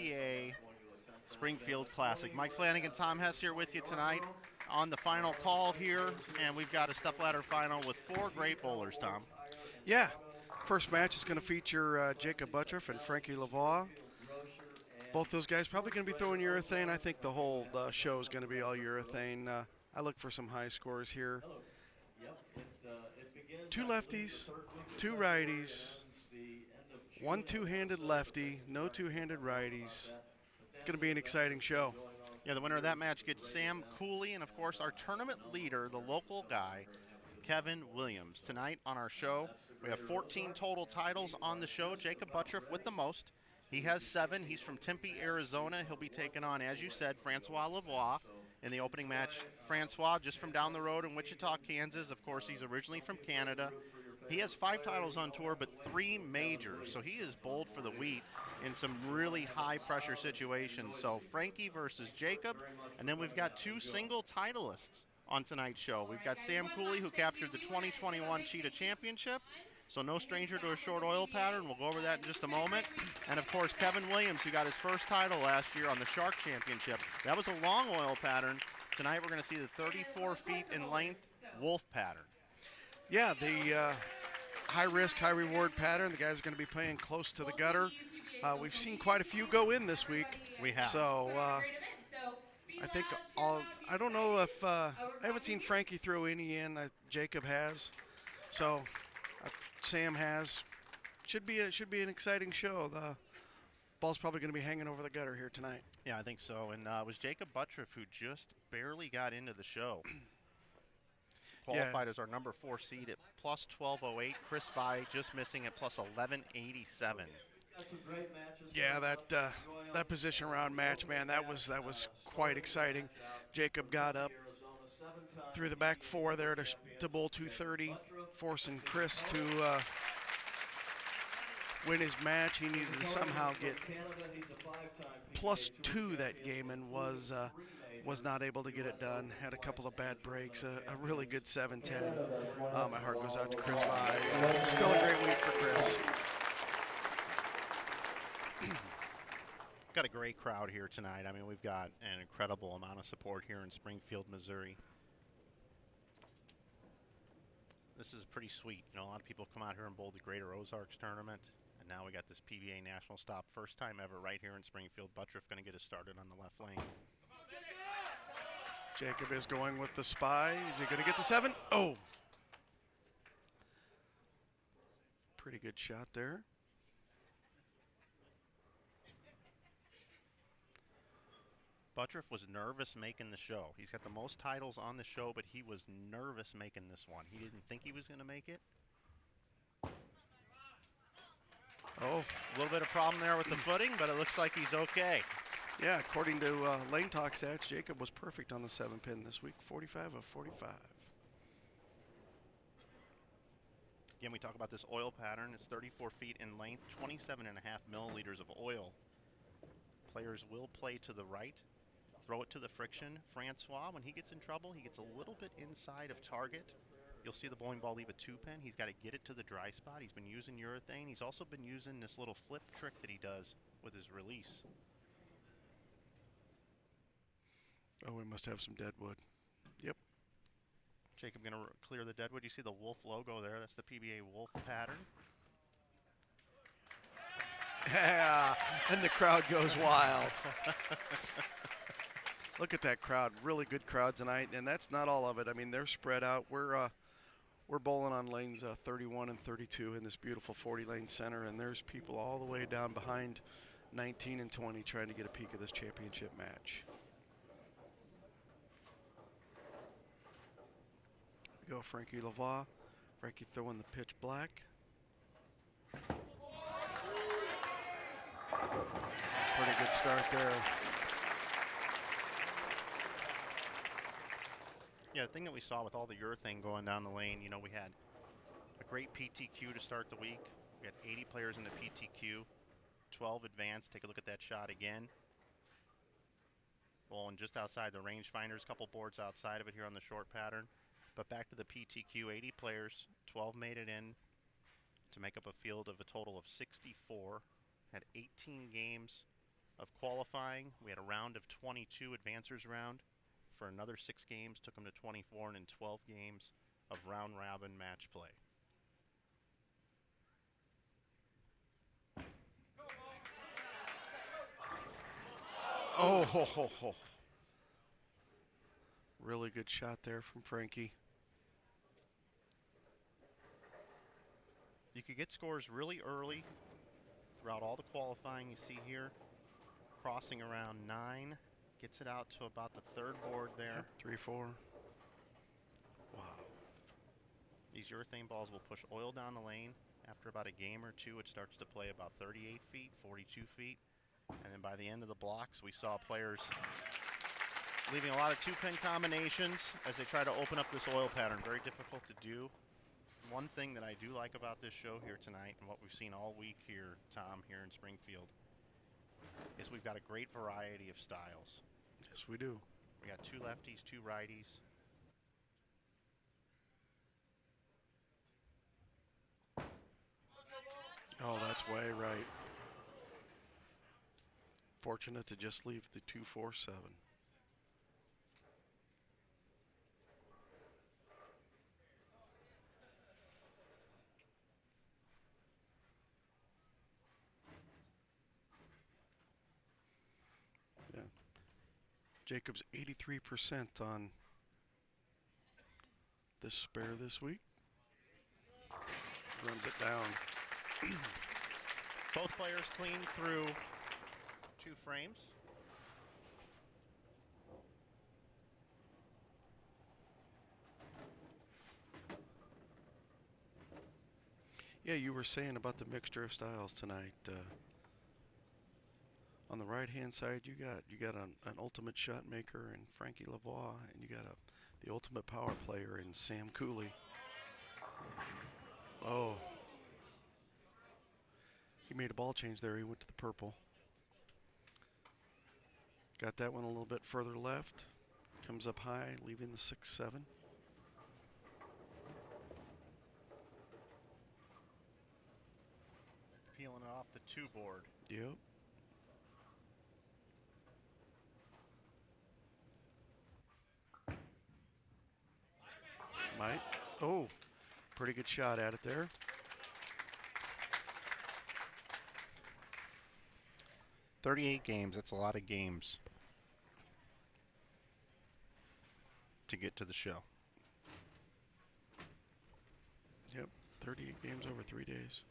PBA Springfield Classic. Mike Flanagan, Tom Hess here with you tonight on the final call here, and we've got a stepladder final with 4 great bowlers, Tom. Yeah, first match is going to feature Jakob Butturff and Frankie Lavoie. Both those guys probably going to be throwing urethane. I think the whole show is going to be all urethane. I look for some high scores here. 2 lefties, 2 righties, 1 two-handed lefty, no two-handed righties. It's going to be an exciting show. Yeah, the winner of that match gets Sam Cooley, and of course our tournament leader, the local guy, Keven Williams. Tonight on our show, we have 14 total titles on the show. Jakob Butturff with the most. He has 7. He's from Tempe, Arizona. He'll be taking on, as you said, François Lavoie in the opening match. François, just from down the road in Wichita, Kansas. Of course, he's originally from Canada. He has 5 titles on tour, but 3 majors. So he is bowled for the wheat in some really high-pressure situations. So Frankie versus Jakob, and then we've got 2 single titleists on tonight's show. We've got Sam Cooley, who captured the 2021 Cheetah Championship. So no stranger to a short oil pattern. We'll go over that in just a moment. And, of course, Keven Williams, who got his first title last year on the Shark Championship. That was a long oil pattern. Tonight we're going to see the 34 feet in length wolf pattern. Yeah, the high-risk, high-reward pattern. The guys are going to be playing close to the gutter. We've seen quite a few go in this week. We have. So I think I don't know if I haven't seen Frankie throw any in. Jakob has. So Sam has. Should be an exciting show. The ball's probably going to be hanging over the gutter here tonight. Yeah, I think so. And it was Jakob Butturff who just barely got into the show. Qualified as our number 4 seed at plus 1208. Chris Vi just missing at plus 1187. Yeah, that position round match, man, that was quite exciting. Jakob got up through the back 4 there to bowl 230, forcing Chris to win his match. He needed to somehow get plus 2 that game and was not able to get it done. Had a couple of bad breaks, a really good 7-10. My heart goes out to Chris Vi. Still a great week for Chris. Got a great crowd here tonight. I mean, we've got an incredible amount of support here in Springfield, Missouri. This is pretty sweet. You know, a lot of people come out here and bowl the Greater Ozarks tournament, and now we got this PBA National Stop. First time ever right here in Springfield. Butturff going to get us started on the left lane. Jakob is going with the spy. Is he going to get the 7? Oh! Pretty good shot there. Butturff was nervous making the show. He's got the most titles on the show, but he was nervous making this one. He didn't think he was going to make it. Oh, a little bit of problem there with the footing, but it looks like he's okay. Yeah, according to Lane Talk stats, Jakob was perfect on the 7-pin this week, 45 of 45. Again, we talk about this oil pattern. It's 34 feet in length, 27.5 milliliters of oil. Players will play to the right, throw it to the friction. François, when he gets in trouble, he gets a little bit inside of target. You'll see the bowling ball leave a 2-pin. He's got to get it to the dry spot. He's been using urethane. He's also been using this little flip trick that he does with his release. Oh, we must have some deadwood. Yep. Jakob going to clear the deadwood. You see the wolf logo there. That's the PBA wolf pattern. Yeah, and the crowd goes wild. Look at that crowd. Really good crowd tonight, and that's not all of it. I mean, they're spread out. We're bowling on lanes 31 and 32 in this beautiful 40-lane center, and there's people all the way down behind 19 and 20 trying to get a peek of this championship match. We go Frankie Lavoie. Frankie throwing the pitch black. Pretty good start there. Yeah, the thing that we saw with all the urethane going down the lane, you know, we had a great PTQ to start the week. We had 80 players in the PTQ, 12 advanced. Take a look at that shot again. Bowling just outside the rangefinders, a couple boards outside of it here on the short pattern. But back to the PTQ, 80 players, 12 made it in to make up a field of a total of 64. Had 18 games of qualifying. We had a round of 22 advancers round for another 6 games, took them to 24, and in 12 games of round robin match play. Oh, ho, ho, ho. Really good shot there from Frankie. You could get scores really early throughout all the qualifying you see here. Crossing around 9, gets it out to about the 3rd board there. Yep, 3-4. Wow. These urethane balls will push oil down the lane. After about a game or two, it starts to play about 38 feet, 42 feet. And then by the end of the blocks, we saw players leaving a lot of 2-pin combinations as they try to open up this oil pattern. Very difficult to do. One thing that I do like about this show here tonight, and what we've seen all week here, Tom, here in Springfield, is we've got a great variety of styles. Yes, we do. We got 2 lefties, 2 righties. Oh, that's way right. Fortunate to just leave the 2-4-7. Yeah. Jacob's 83% on this spare this week. Runs it down. Both players clean through 2 frames. Yeah, you were saying about the mixture of styles tonight. On the right-hand side, you got an ultimate shot maker in Frankie Lavoie, and you got the ultimate power player in Sam Cooley. Oh, he made a ball change there. He went to the purple. Got that one a little bit further left. Comes up high, leaving the 6-7. Peeling it off the 2 board. Yep. Might. Oh, pretty good shot at it there. "38 games, that's a lot of games to get to the show." Yep, 38 games over 3 days.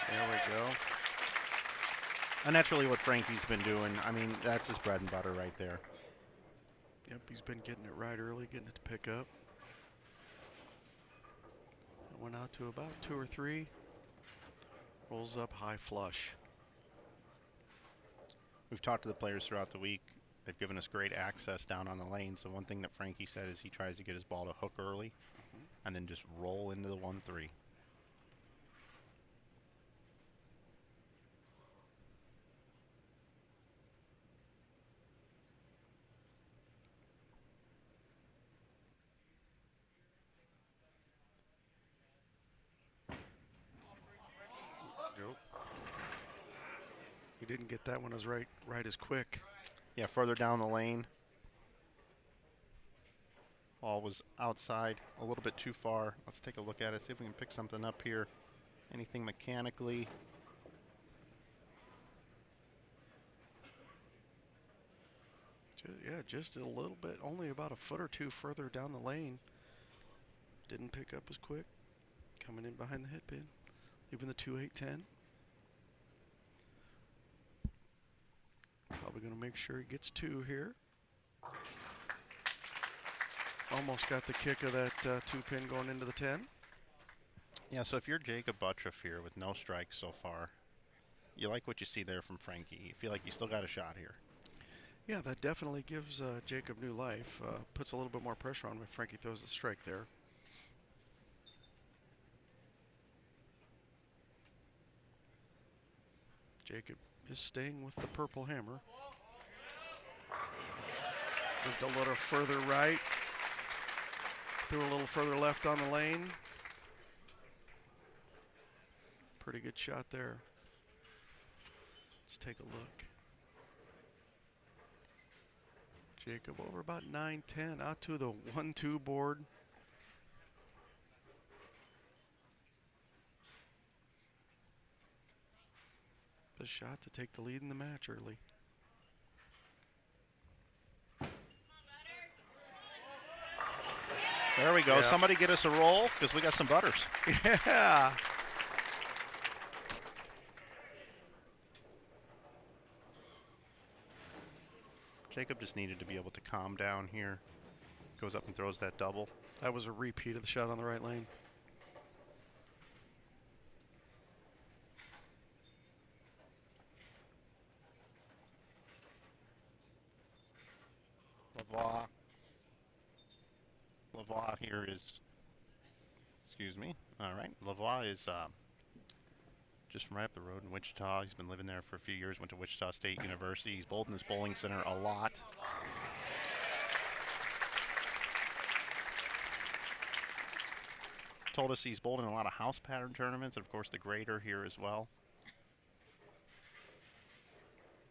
There we go. And that's really what Frankie's been doing. I mean, that's his bread and butter right there. Yep, he's been getting it right early, getting it to pick up. It went out to about 2 or 3. Rolls up high flush. We've talked to the players throughout the week. They've given us great access down on the lane. So one thing that Frankie said is he tries to get his ball to hook early and then just roll into the 1-3. He didn't get that one as right as quick. Yeah, further down the lane. Ball was outside a little bit too far. Let's take a look at it, see if we can pick something up here. Anything mechanically. Yeah, just a little bit, only about a foot or 2 further down the lane. Didn't pick up as quick. Coming in behind the head pin, leaving the 2-8-10. Probably going to make sure he gets 2 here. Almost got the kick of that 2-pin going into the 10. Yeah, so if you're Jakob Butturff here with no strikes so far, you like what you see there from Frankie. You feel like you still got a shot here. Yeah, that definitely gives Jakob new life. Puts a little bit more pressure on him if Frankie throws the strike there. Jakob is staying with the purple hammer. Moved a little further right. Threw a little further left on the lane. Pretty good shot there. Let's take a look. Jakob over about 9-10, out to the 1-2 board. A shot to take the lead in the match early. There we go. Yeah. Somebody get us a roll because we got some butters. Yeah. Jakob just needed to be able to calm down here. Goes up and throws that double. That was a repeat of the shot on the right lane. Lavoie here is, excuse me. All right, Lavoie is just from right up the road in Wichita. He's been living there for a few years, went to Wichita State University. He's bowled in this bowling center a lot. Told us he's bowled in a lot of house pattern tournaments, and of course the grader here as well.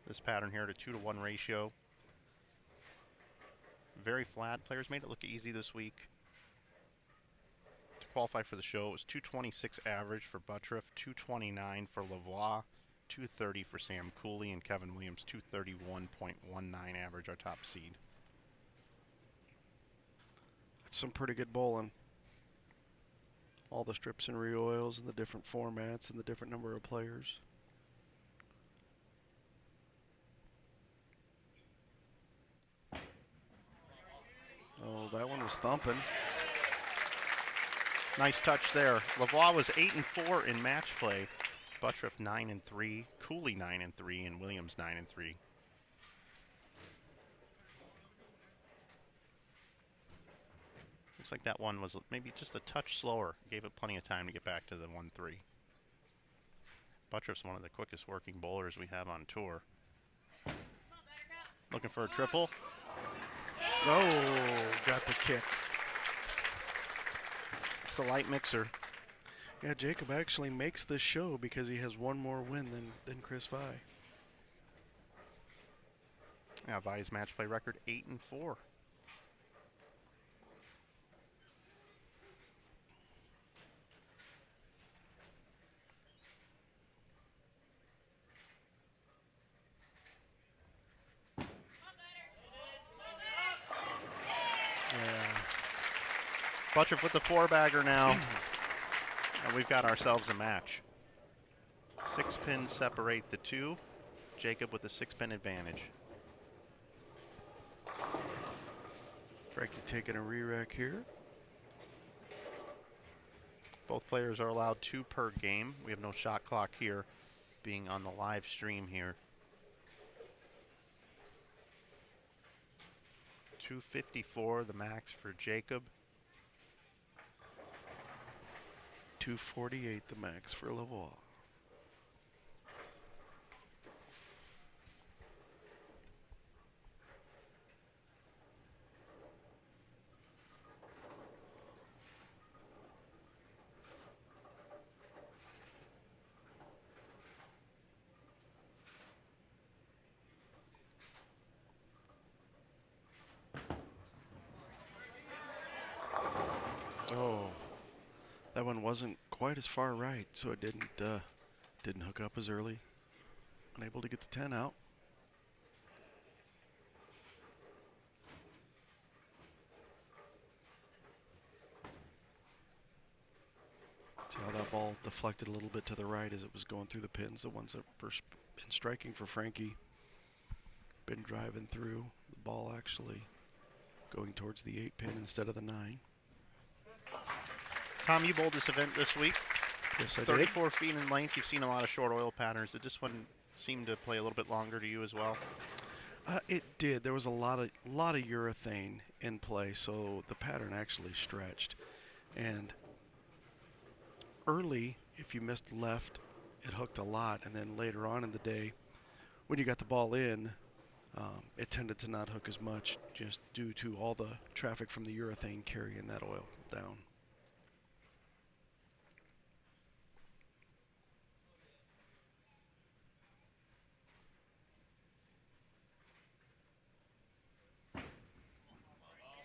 This pattern here at a 2-to-1 ratio. Very flat. Players made it look easy this week. To qualify for the show, it was 226 average for Butturff, 229 for Lavoie, 230 for Sam Cooley, and Keven Williams, 231.19 average, our top seed. That's some pretty good bowling. All the strips and re-oils and the different formats and the different number of players. Oh, that one was thumping. Nice touch there. Lavoie was 8-4 in match play. Butturff 9-3, Cooley 9-3, and Williams 9-3. Looks like that one was maybe just a touch slower. Gave it plenty of time to get back to the 1-3. Butturff's one of the quickest working bowlers we have on tour. Looking for a triple. Oh, got the kick. It's the light mixer. Yeah, Jakob actually makes this show because he has one more win than Chris Vi. Yeah, Vi's match play record 8-4. Butturff with the 4-bagger now, and we've got ourselves a match. 6 pins separate the two. Jakob with a 6-pin advantage. Frankie taking a re-rack here. Both players are allowed 2 per game. We have no shot clock here, being on the live stream here. 254 the max for Jakob. 248 the max for Lavoie. Oh, that one wasn't quite as far right, so it didn't hook up as early. Unable to get the 10 out. See how that ball deflected a little bit to the right as it was going through the pins. The ones that first been striking for Frankie, been driving through. The ball actually going towards the 8-pin instead of the 9. Tom, you bowled this event this week. Yes, I did. 34 feet in length. You've seen a lot of short oil patterns. Did this one seem to play a little bit longer to you as well? It did. There was a lot of urethane in play, so the pattern actually stretched. And early, if you missed left it hooked a lot, and then later on in the day, when you got the ball in, it tended to not hook as much just due to all the traffic from the urethane carrying that oil down.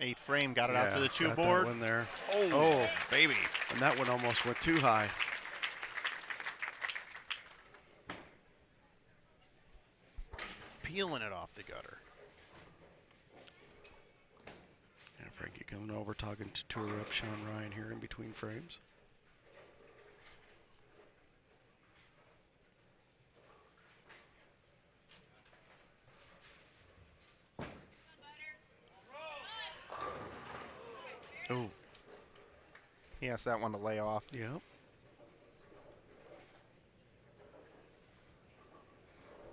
Eighth frame, got it out to the two got board. That one there. Oh, baby. And that one almost went too high. Peeling it off the gutter. Yeah, Frankie coming over, talking to tour up Sean Ryan here in between frames. Oh. He asked that one to lay off. Yep.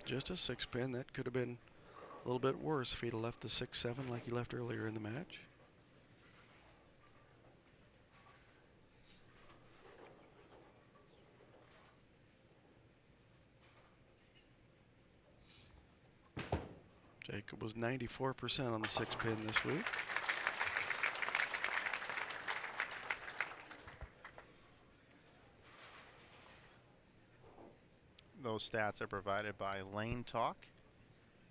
Just a 6-pin. That could have been a little bit worse if he'd have left the 6-7 like he left earlier in the match. Jakob was 94% on the 6-pin this week. Those stats are provided by Lane Talk.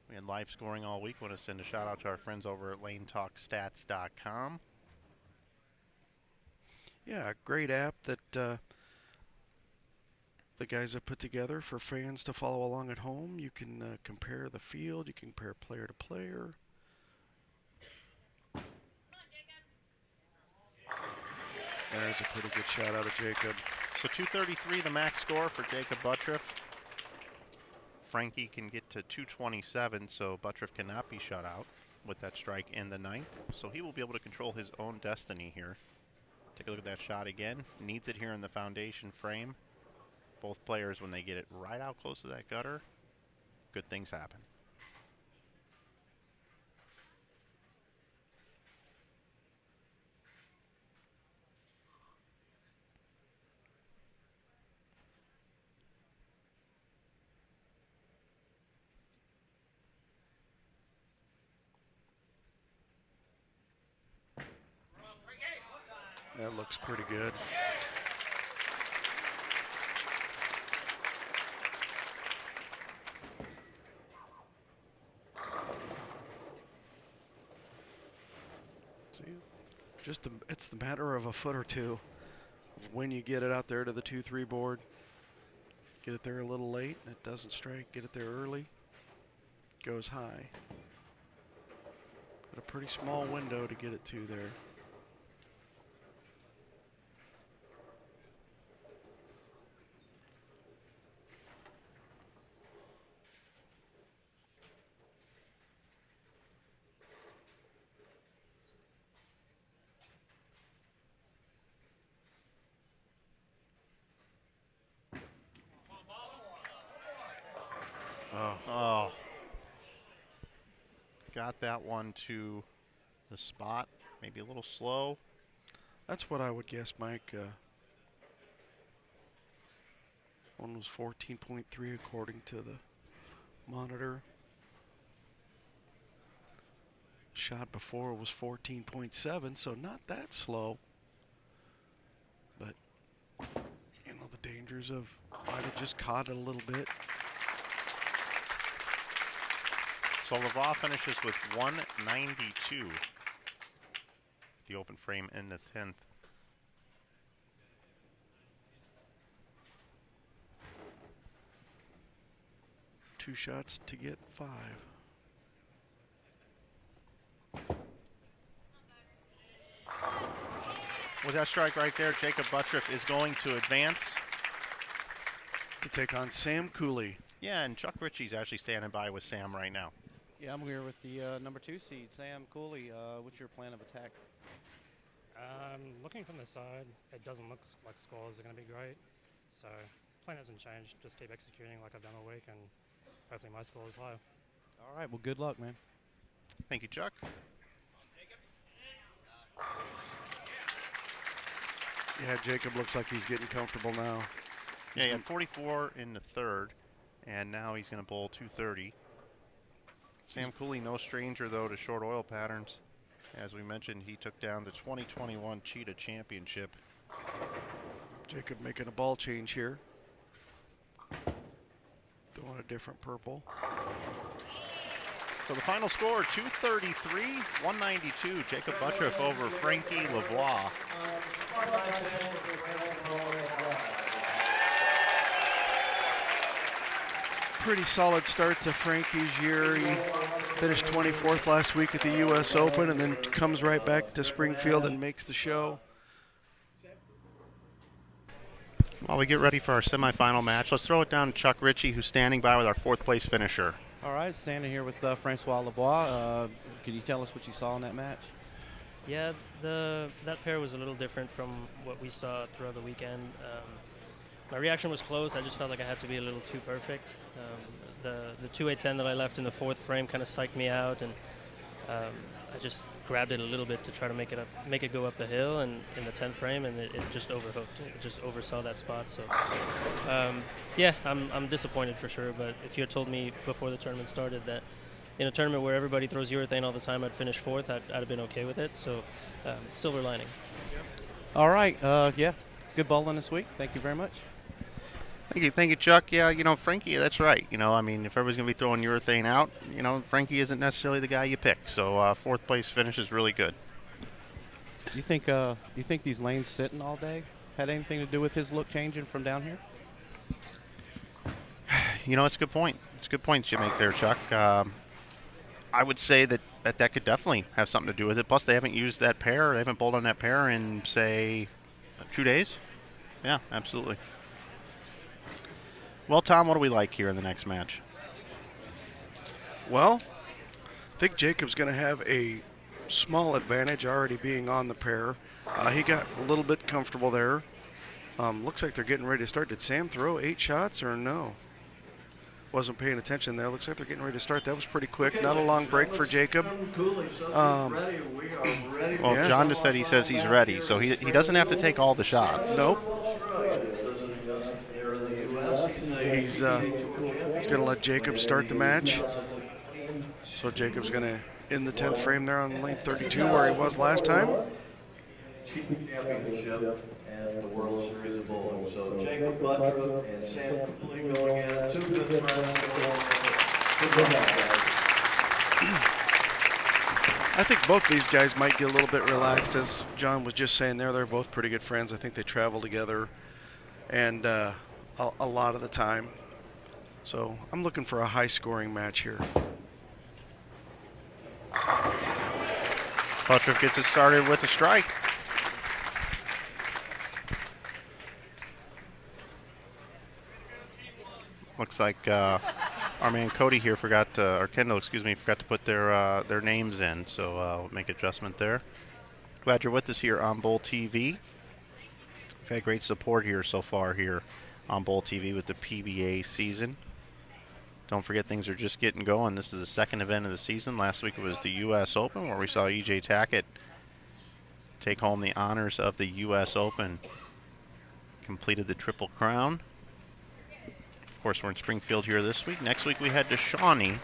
We had live scoring all week. Want to send a shout out to our friends over at lanetalkstats.com. Yeah, a great app that the guys have put together for fans to follow along at home. You can compare the field. You can compare player to player. There's a pretty good shout out of Jakob. So 233 the max score for Jakob Butturff. Frankie can get to 227, so Butturff cannot be shut out with that strike in the ninth. So he will be able to control his own destiny here. Take a look at that shot again. Needs it here in the foundation frame. Both players, when they get it right out close to that gutter, good things happen. That looks pretty good. See, it's the matter of a foot or two of when you get it out there to the 2-3 board. Get it there a little late, and it doesn't strike. Get it there early, goes high. But a pretty small window to get it to there. Oh. Got that one to the spot. Maybe a little slow. That's what I would guess, Mike. One was 14.3 according to the monitor. Shot before was 14.7, so not that slow. But, you know, the dangers of might have just caught it a little bit. So Lavoie finishes with 192. The open frame in the 10th. Two shots to get 5. With that strike right there, Jakob Butturff is going to advance. To take on Sam Cooley. Yeah, and Chuck Ritchie's actually standing by with Sam right now. Yeah, I'm here with the number 2 seed, Sam Cooley. What's your plan of attack? Looking from the side, it doesn't look like scores are going to be great. So plan hasn't changed. Just keep executing like I've done all week, and hopefully my score is higher. All right, well, good luck, man. Thank you, Chuck. Yeah, Jakob looks like he's getting comfortable now. Yeah, he had 44 in the third, and now he's going to bowl 230. Sam Cooley, no stranger, though, to short oil patterns. As we mentioned, he took down the 2021 Cheetah Championship. Jakob making a ball change here. Throwing a different purple. So the final score, 233-192. Jakob Butturff over Frankie Lavoie. Pretty solid start to Frankie's year. He finished 24th last week at the U.S. Open and then comes right back to Springfield and makes the show. While we get ready for our semifinal match, let's throw it down to Chuck Ritchie, who's standing by with our fourth place finisher. All right, standing here with François Lavoie. Can you tell us what you saw in that match? Yeah, that pair was a little different from what we saw throughout the weekend. My reaction was close. I just felt like I had to be a little too perfect. The 2-8-10 that I left in the fourth frame kind of psyched me out, and I just grabbed it a little bit to try to make it go up the hill, and in the 10th frame, and it just overhooked. It just oversaw that spot. So, yeah, I'm disappointed for sure. But if you had told me before the tournament started that in a tournament where everybody throws urethane all the time, I'd finish fourth, I'd have been okay with it. So, silver lining. All right, yeah, good bowling this week. Thank you very much. Thank you, Chuck. Yeah, Frankie, that's right. I mean, if everybody's going to be throwing urethane out, Frankie isn't necessarily the guy you pick. So fourth place finish is really good. You think these lanes sitting all day had anything to do with his look changing from down here? It's a good point. It's a good point you make there, Chuck. I would say that could definitely have something to do with it. Plus, they haven't used that pair. They haven't bowled on that pair in, say, 2 days. Yeah, absolutely. Well, Tom, what do we like here in the next match? Well, I think Jakob's going to have a small advantage already being on the pair. He got a little bit comfortable there. Looks like they're getting ready to start. Did Sam throw 8 shots or no? Wasn't paying attention there. Looks like they're getting ready to start. That was pretty quick. Not a long break for Jakob. Well, yeah. John just said he says he's ready, so he doesn't have to take all the shots. Nope. He's going to let Jakob start the match. So Jakob's going to end the 10th frame there on lane 32 where he was last time. Championship and the World Series of Bowling. So Jakob Butturff and Sam Cooley going in. 2 good friends. I think both these guys might get a little bit relaxed, as John was just saying there. They're both pretty good friends. I think they travel together and a lot of the time. So I'm looking for a high-scoring match here. Butturff gets it started with a strike. Looks like our man Cody here forgot, or Kendall, excuse me, forgot to put their names in. So we'll make adjustment there. Glad you're with us here on BowlTV. We've had great support here so far here on BowlTV with the PBA season. Don't forget, things are just getting going. This is the second event of the season. Last week it was the U.S. Open, where we saw E.J. Tackett take home the honors of the U.S. Open. Completed the Triple Crown. Of course, we're in Springfield here this week. Next week we head to Shawnee,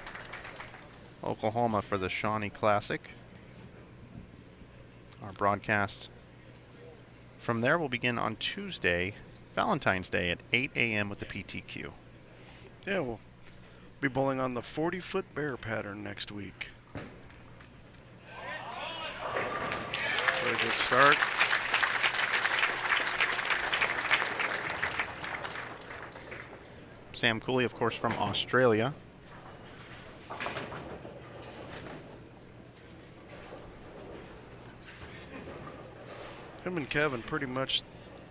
Oklahoma for the Shawnee Classic. Our broadcast from there will begin on Tuesday, Valentine's Day at 8 a.m. with the PTQ. Yeah, we'll be bowling on the 40-foot bear pattern next week. Very good start. Sam Cooley, of course, from Australia. Him and Keven pretty much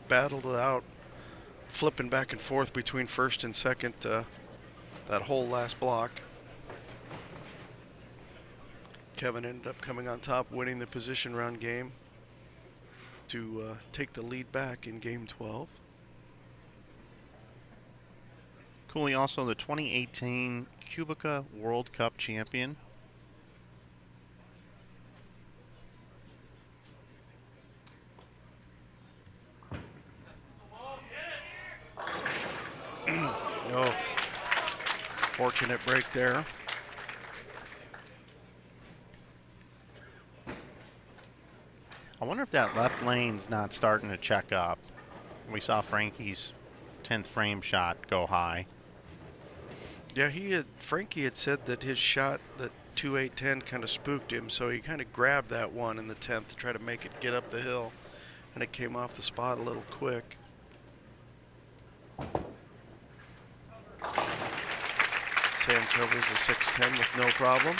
battled it out, flipping back and forth between first and second that whole last block. Keven ended up coming on top, winning the position round game to take the lead back in game 12. Cooley also the 2018 Cubica World Cup champion. Fortunate break there. I wonder if that left lane's not starting to check up. We saw Frankie's 10th frame shot go high. Yeah, Frankie had said that his shot, the 2-8-10, kind of spooked him, so he kind of grabbed that one in the 10th to try to make it get up the hill, and it came off the spot a little quick. Sam covers the 6-10 with no problem.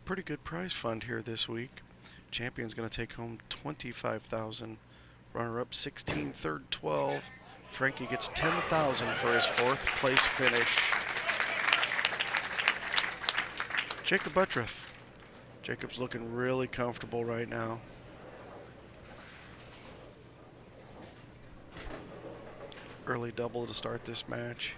Pretty good prize fund here this week. Champion's going to take home $25,000. Runner-up 16, third 12. Frankie gets $10,000 for his 4th place finish. Jakob Butturff. Jakob's looking really comfortable right now. Early double to start this match.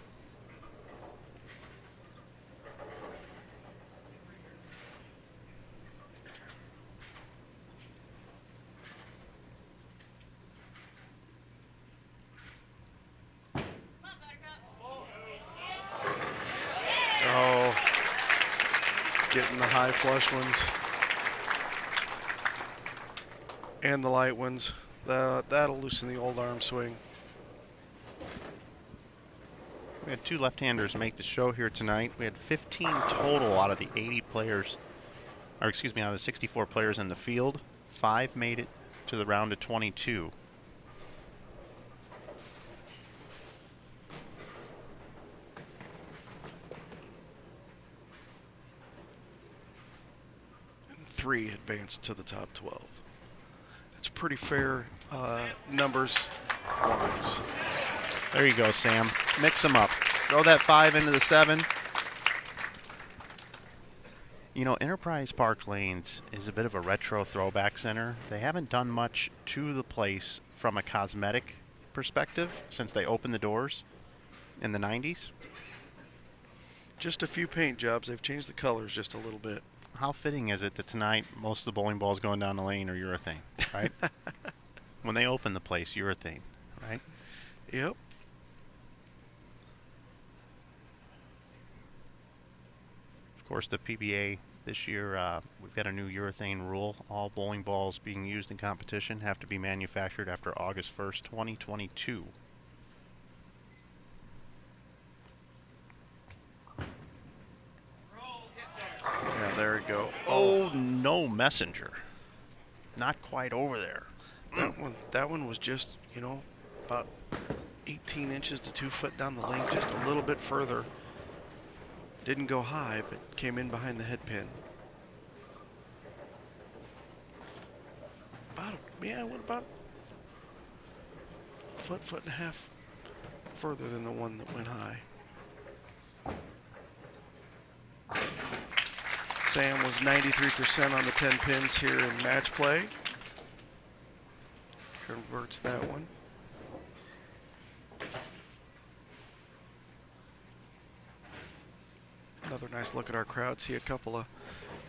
Oh, it's getting the high flush ones and the light ones. That'll loosen the old arm swing. We had 2 left-handers make the show here tonight. We had 15 total out of the 80 players, or excuse me, out of the 64 players in the field. 5 made it to the round of 22. And 3 advanced to the top 12. That's pretty fair numbers wise. There you go, Sam. Mix them up. Throw that 5 into the 7. You know, Enterprise Park Lanes is a bit of a retro throwback center. They haven't done much to the place from a cosmetic perspective since they opened the doors in the 90s. Just a few paint jobs. They've changed the colors just a little bit. How fitting is it that tonight most of the bowling balls going down the lane are urethane, right? When they open the place, urethane, right? Yep. Of course, the PBA this year, we've got a new urethane rule. All bowling balls being used in competition have to be manufactured after August 1st, 2022. Yeah, there we go. Oh, no messenger. Not quite over there. That one was just, you know, about 18 inches to 2 foot down the lane, just a little bit further. Didn't go high, but came in behind the head pin. Went about a foot and a half further than the one that went high. Sam was 93% on the 10 pins here in match play. Converts that one. Another nice look at our crowd. See a couple of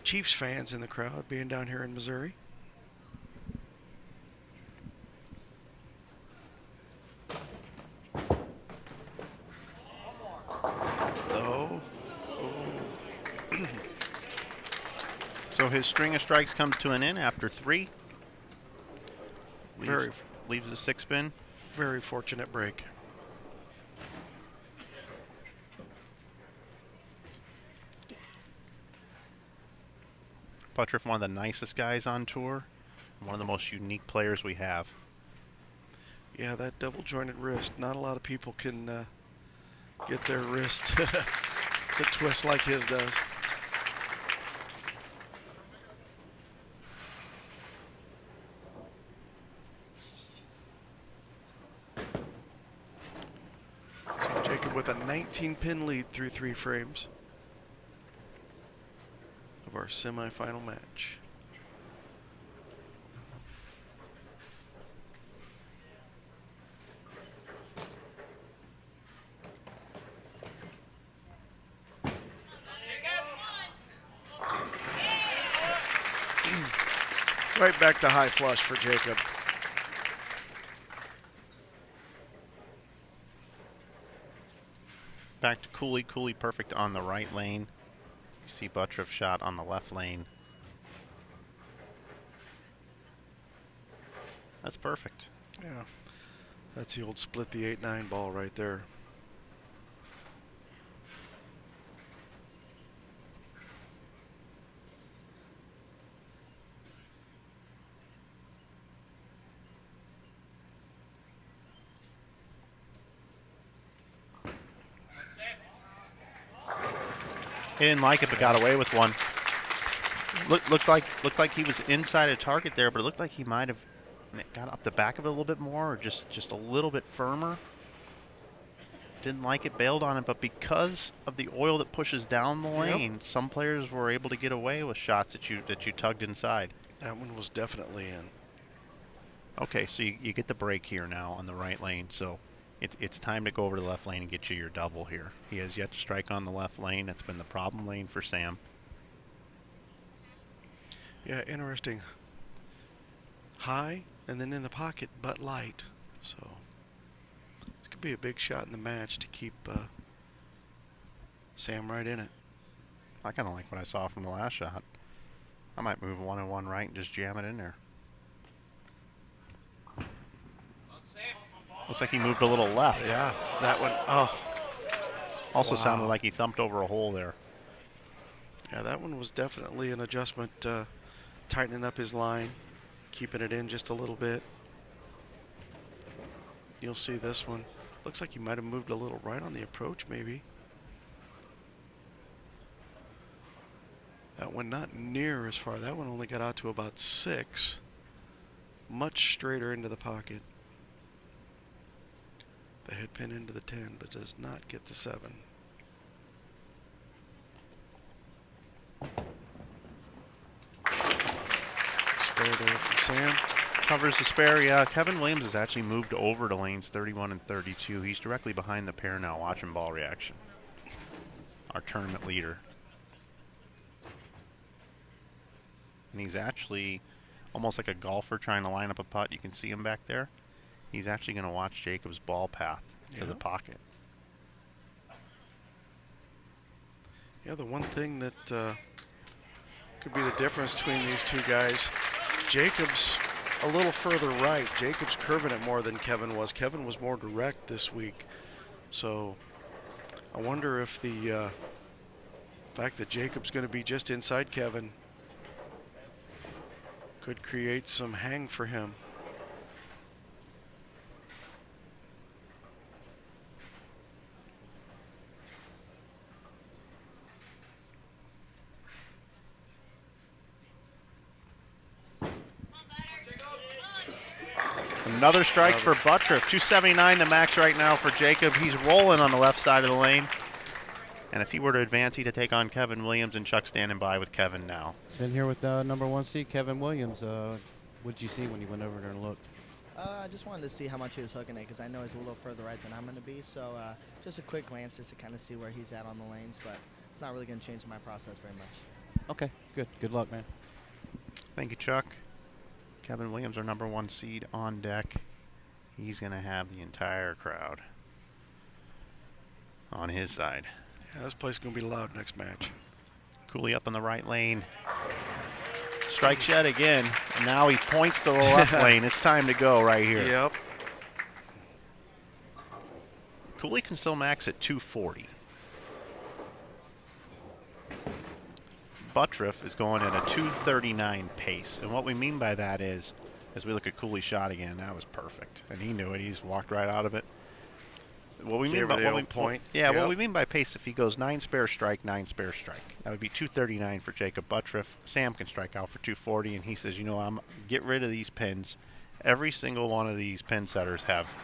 Chiefs fans in the crowd being down here in Missouri. So his string of strikes comes to an end after 3. Leaves the 6 spin. Very fortunate break. Butturff, one of the nicest guys on tour. One of the most unique players we have. Yeah, that double jointed wrist. Not a lot of people can get their wrist to twist like his does. So Jakob with a 19-pin lead through 3 frames of our semifinal match. Right back to high flush for Jakob. Back to Cooley. Cooley perfect on the right lane. You see Butturff shot on the left lane. That's perfect. Yeah, that's the old split the 8-9 ball right there. He didn't like it, but got away with one. Looked like he was inside a target there, but it looked like he might have got up the back of it a little bit more, or just a little bit firmer. Didn't like it, bailed on it, but because of the oil that pushes down the lane, some players were able to get away with shots that you tugged inside. That one was definitely in. Okay, so you get the break here now on the right lane, so it's time to go over to the left lane and get you your double here. He has yet to strike on the left lane. That's been the problem lane for Sam. Yeah, interesting. High and then in the pocket, but light. So this could be a big shot in the match to keep Sam right in it. I kind of like what I saw from the last shot. I might move 1 and 1 right and just jam it in there. Looks like he moved a little left. Yeah, that one. Oh. Also Wow. sounded like he thumped over a hole there. Yeah, that one was definitely an adjustment, tightening up his line, keeping it in just a little bit. You'll see this one. Looks like he might have moved a little right on the approach, maybe. That one not near as far. That one only got out to about 6. Much straighter into the pocket. The head pin into the 10, but does not get the 7. Spare there from Sam. Covers the spare, yeah. Keven Williams has actually moved over to lanes 31 and 32. He's directly behind the pair now, watching ball reaction. Our tournament leader. And he's actually almost like a golfer trying to line up a putt. You can see him back there. He's actually going to watch Jakob's ball path to the pocket. Yeah, the one thing that could be the difference between these two guys, Jakob's a little further right. Jakob's curving it more than Keven was. Keven was more direct this week. So I wonder if the fact that Jakob's going to be just inside Keven could create some hang for him. Another strike for Butturff. 279 the max right now for Jakob. He's rolling on the left side of the lane. And if he were to advance, he'd take on Keven Williams, and Chuck standing by with Keven now. Sitting here with number 1 seed, Keven Williams. What did you see when you went over there and looked? I just wanted to see how much he was hooking it because I know he's a little further right than I'm going to be. So just a quick glance just to kind of see where he's at on the lanes. But it's not really going to change my process very much. Okay, good. Good luck, man. Thank you, Chuck. Keven Williams, our number 1 seed, on deck. He's going to have the entire crowd on his side. Yeah, this place is going to be loud next match. Cooley up in the right lane. Strikes yet again. And now he points to the left lane. It's time to go right here. Yep. Cooley can still max at 240. Butturff is going at a 239 pace. And what we mean by that is, as we look at Cooley's shot again, that was perfect. And he knew it. He's walked right out of it. What we mean by what we mean by pace, if he goes 9 spare strike, 9 spare strike, that would be 239 for Jakob Butturff. Sam can strike out for 240, and he says, you know, get rid of these pins. Every single one of these pin setters have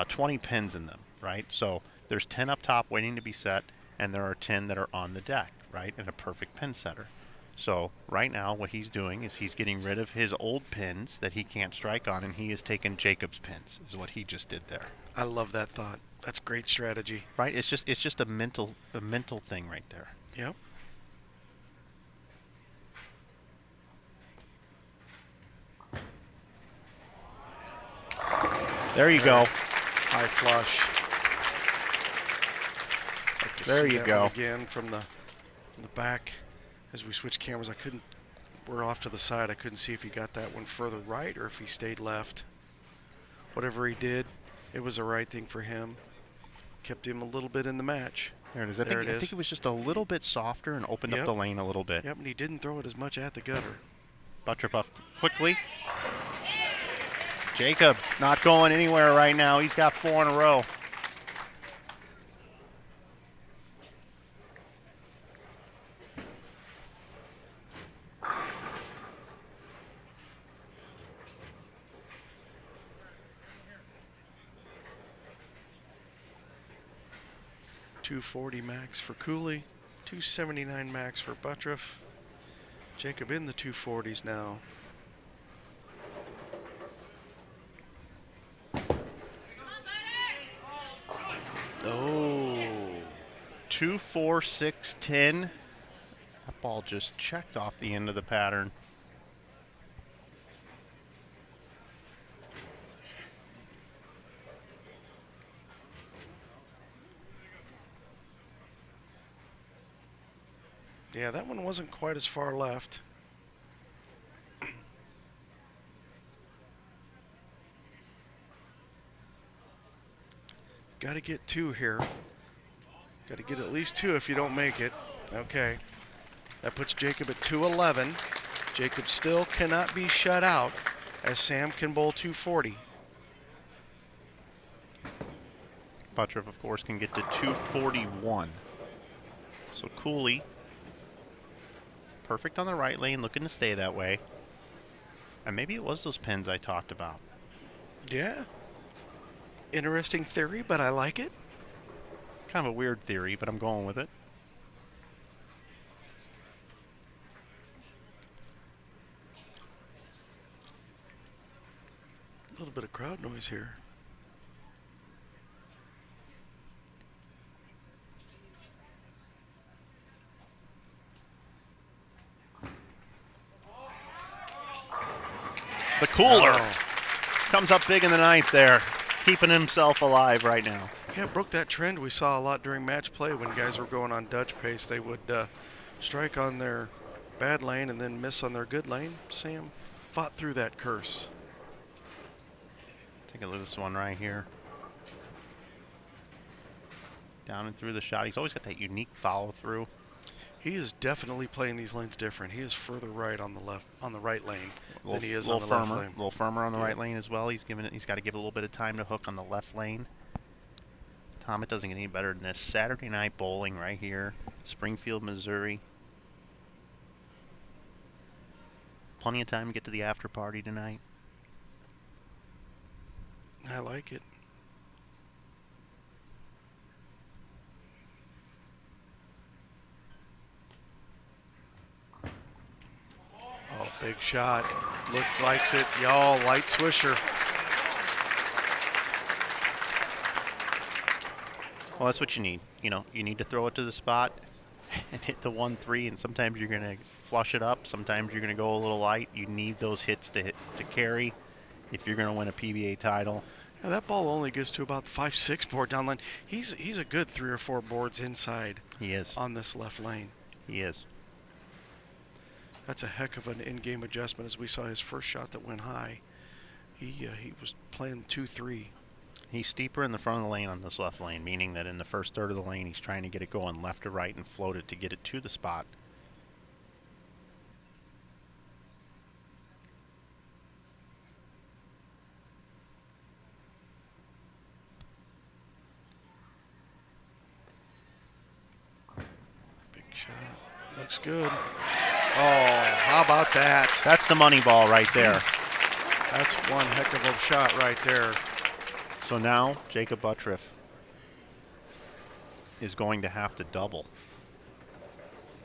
20 pins in them, right? So there's 10 up top waiting to be set, and there are 10 that are on the deck, right, in a perfect pin setter. So right now what he's doing is he's getting rid of his old pins that he can't strike on, and he is taking Jakob's pins, is what he just did there. I love that thought. That's great strategy. Right? It's just a mental thing right there. Yep. There you go. High flush. Like to There see you that go. one again from the back. As we switch cameras, we're off to the side. I couldn't see if he got that one further right or if he stayed left. Whatever he did, it was the right thing for him. Kept him a little bit in the match. There it is. I think it was just a little bit softer and opened up the lane a little bit. Yep, and he didn't throw it as much at the gutter. Butturff quickly. Jakob not going anywhere right now. He's got 4 in a row. .240 max for Cooley, 279 max for Butturff. Jakob in the 240s now. Oh. 2, 4, 6, 10. That ball just checked off the end of the pattern. Yeah, that one wasn't quite as far left. Got to get 2 here. Got to get at least 2 if you don't make it. Okay. That puts Jakob at 211. Jakob still cannot be shut out as Sam can bowl 240. Butturff, of course, can get to 241. So Cooley, perfect on the right lane, looking to stay that way. And maybe it was those pins I talked about. Yeah. Interesting theory, but I like it. Kind of a weird theory, but I'm going with it. A little bit of crowd noise here. The cooler Oh. comes up big in the 9th there, keeping himself alive right now. Yeah, broke that trend we saw a lot during match play when guys were going on Dutch pace. They would strike on their bad lane and then miss on their good lane. Sam fought through that curse. Take a look at this one right here. Down and through the shot. He's always got that unique follow through. He is definitely playing these lanes different. He is further right on the right lane than he is on the left lane. A little firmer on the right lane as well. He's got to give it a little bit of time to hook on the left lane. Tom, it doesn't get any better than this. Saturday night bowling right here, Springfield, Missouri. Plenty of time to get to the after party tonight. I like it. Oh, big shot. Likes it. Y'all, light swisher. Well, that's what you need. You know, you need to throw it to the spot and hit the 1-3, and sometimes you're going to flush it up. Sometimes you're going to go a little light. You need those hits to carry if you're going to win a PBA title. Yeah, that ball only gets to about 5-6 board down line. He's a good 3 or 4 boards inside. He is. On this left lane. He is. That's a heck of an in-game adjustment. As we saw his first shot that went high, he was playing 2-3. He's steeper in the front of the lane on this left lane, meaning that in the first third of the lane, he's trying to get it going left to right and float it to get it to the spot. Big shot. Looks good. Oh, how about that? That's the money ball right there. That's one heck of a shot right there. So now Jakob Butturff is going to have to double.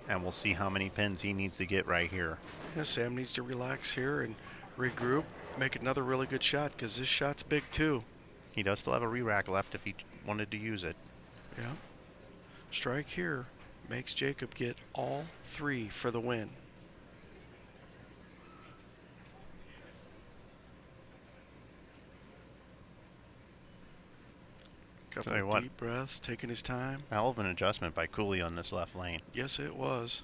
And we'll see how many pins he needs to get right here. Yeah, Sam needs to relax here and regroup, make another really good shot because this shot's big too. He does still have a re-rack left if he wanted to use it. Yeah. Strike here makes Jakob get all 3 for the win. Couple Tell you of what. deep breaths, taking his time. Hell of an adjustment by Cooley on this left lane. Yes, it was.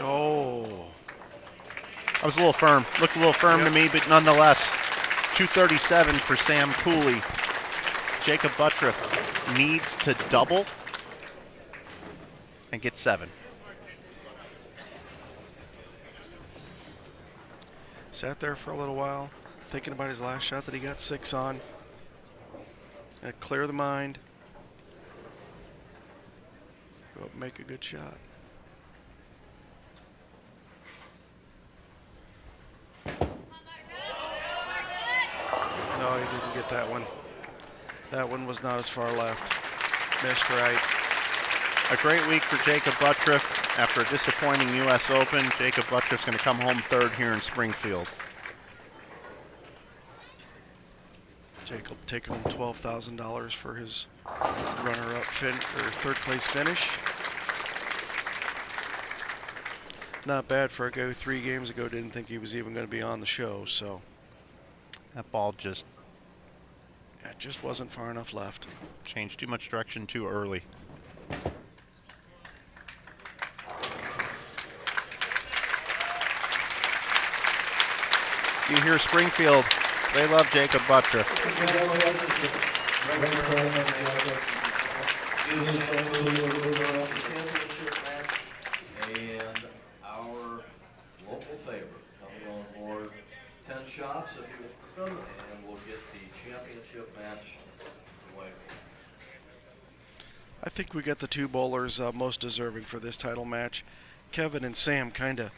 Oh. I was a little firm. Looked a little firm to me, but nonetheless, 237 for Sam Cooley. Jakob Butturff needs to double and get 7. Sat there for a little while, thinking about his last shot that he got 6 on. Clear the mind. Go up and make a good shot. No, he didn't get that one. That one was not as far left. Missed right. A great week for Jakob Butturff. After a disappointing U.S. Open, Jakob Butturff's going to come home third here in Springfield. Jakob take home $12,000 for his runner-up third-place finish. Not bad for a guy who 3 games ago didn't think he was even going to be on the show. So That ball just it just wasn't far enough left. changed too much direction too early. You hear Springfield, they love Jakob Butturff. And our local favorite coming on board 10 shots if you want them, and we'll get the championship match away. I think we got the 2 bowlers most deserving for this title match. Keven and Sam kind of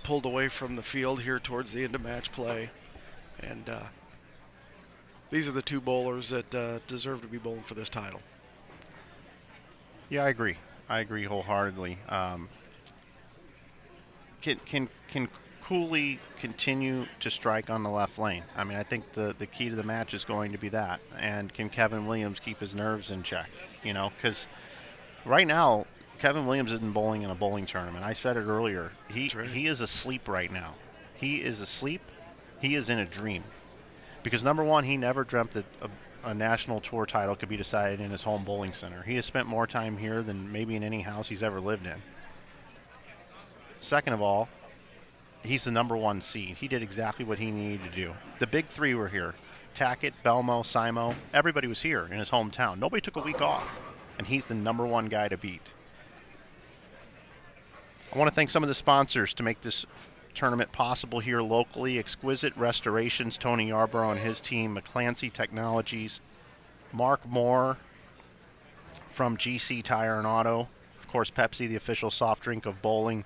pulled away from the field here towards the end of match play, and these are the 2 bowlers that deserve to be bowling for this title. Yeah, I agree. I agree wholeheartedly. Can Cooley continue to strike on the left lane? I mean, I think the key to the match is going to be that. And can Keven Williams keep his nerves in check? You know, because right now, Keven Williams isn't bowling in a bowling tournament. I said it earlier. He is asleep right now. He is asleep. He is in a dream. Because number one, he never dreamt that a national tour title could be decided in his home bowling center. He has spent more time here than maybe in any house he's ever lived in. Second of all, he's the number 1 seed. He did exactly what he needed to do. The big 3 were here. Tackett, Belmo, Simo, everybody was here in his hometown. Nobody took a week off, and he's the number 1 guy to beat. I want to thank some of the sponsors to make this tournament possible here locally. Exquisite Restorations, Tony Yarborough and his team, McClancy Technologies, Mark Moore from GC Tire and Auto, of course Pepsi, the official soft drink of bowling,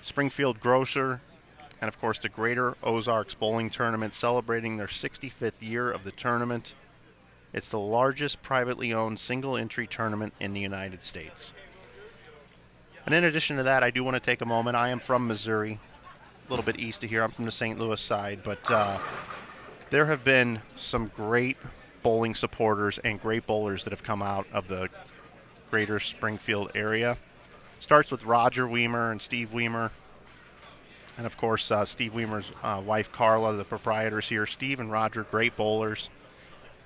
Springfield Grocer, and of course the Greater Ozarks Bowling Tournament, celebrating their 65th year of the tournament. It's the largest privately owned single entry tournament in the United States. And in addition to that, I do want to take a moment. I am from Missouri, a little bit east of here. I'm from the St. Louis side, but there have been some great bowling supporters and great bowlers that have come out of the greater Springfield area. Starts with Roger Weimer and Steve Weimer, and of course Steve Weimer's wife Carla, the proprietors here. Steve and Roger, great bowlers.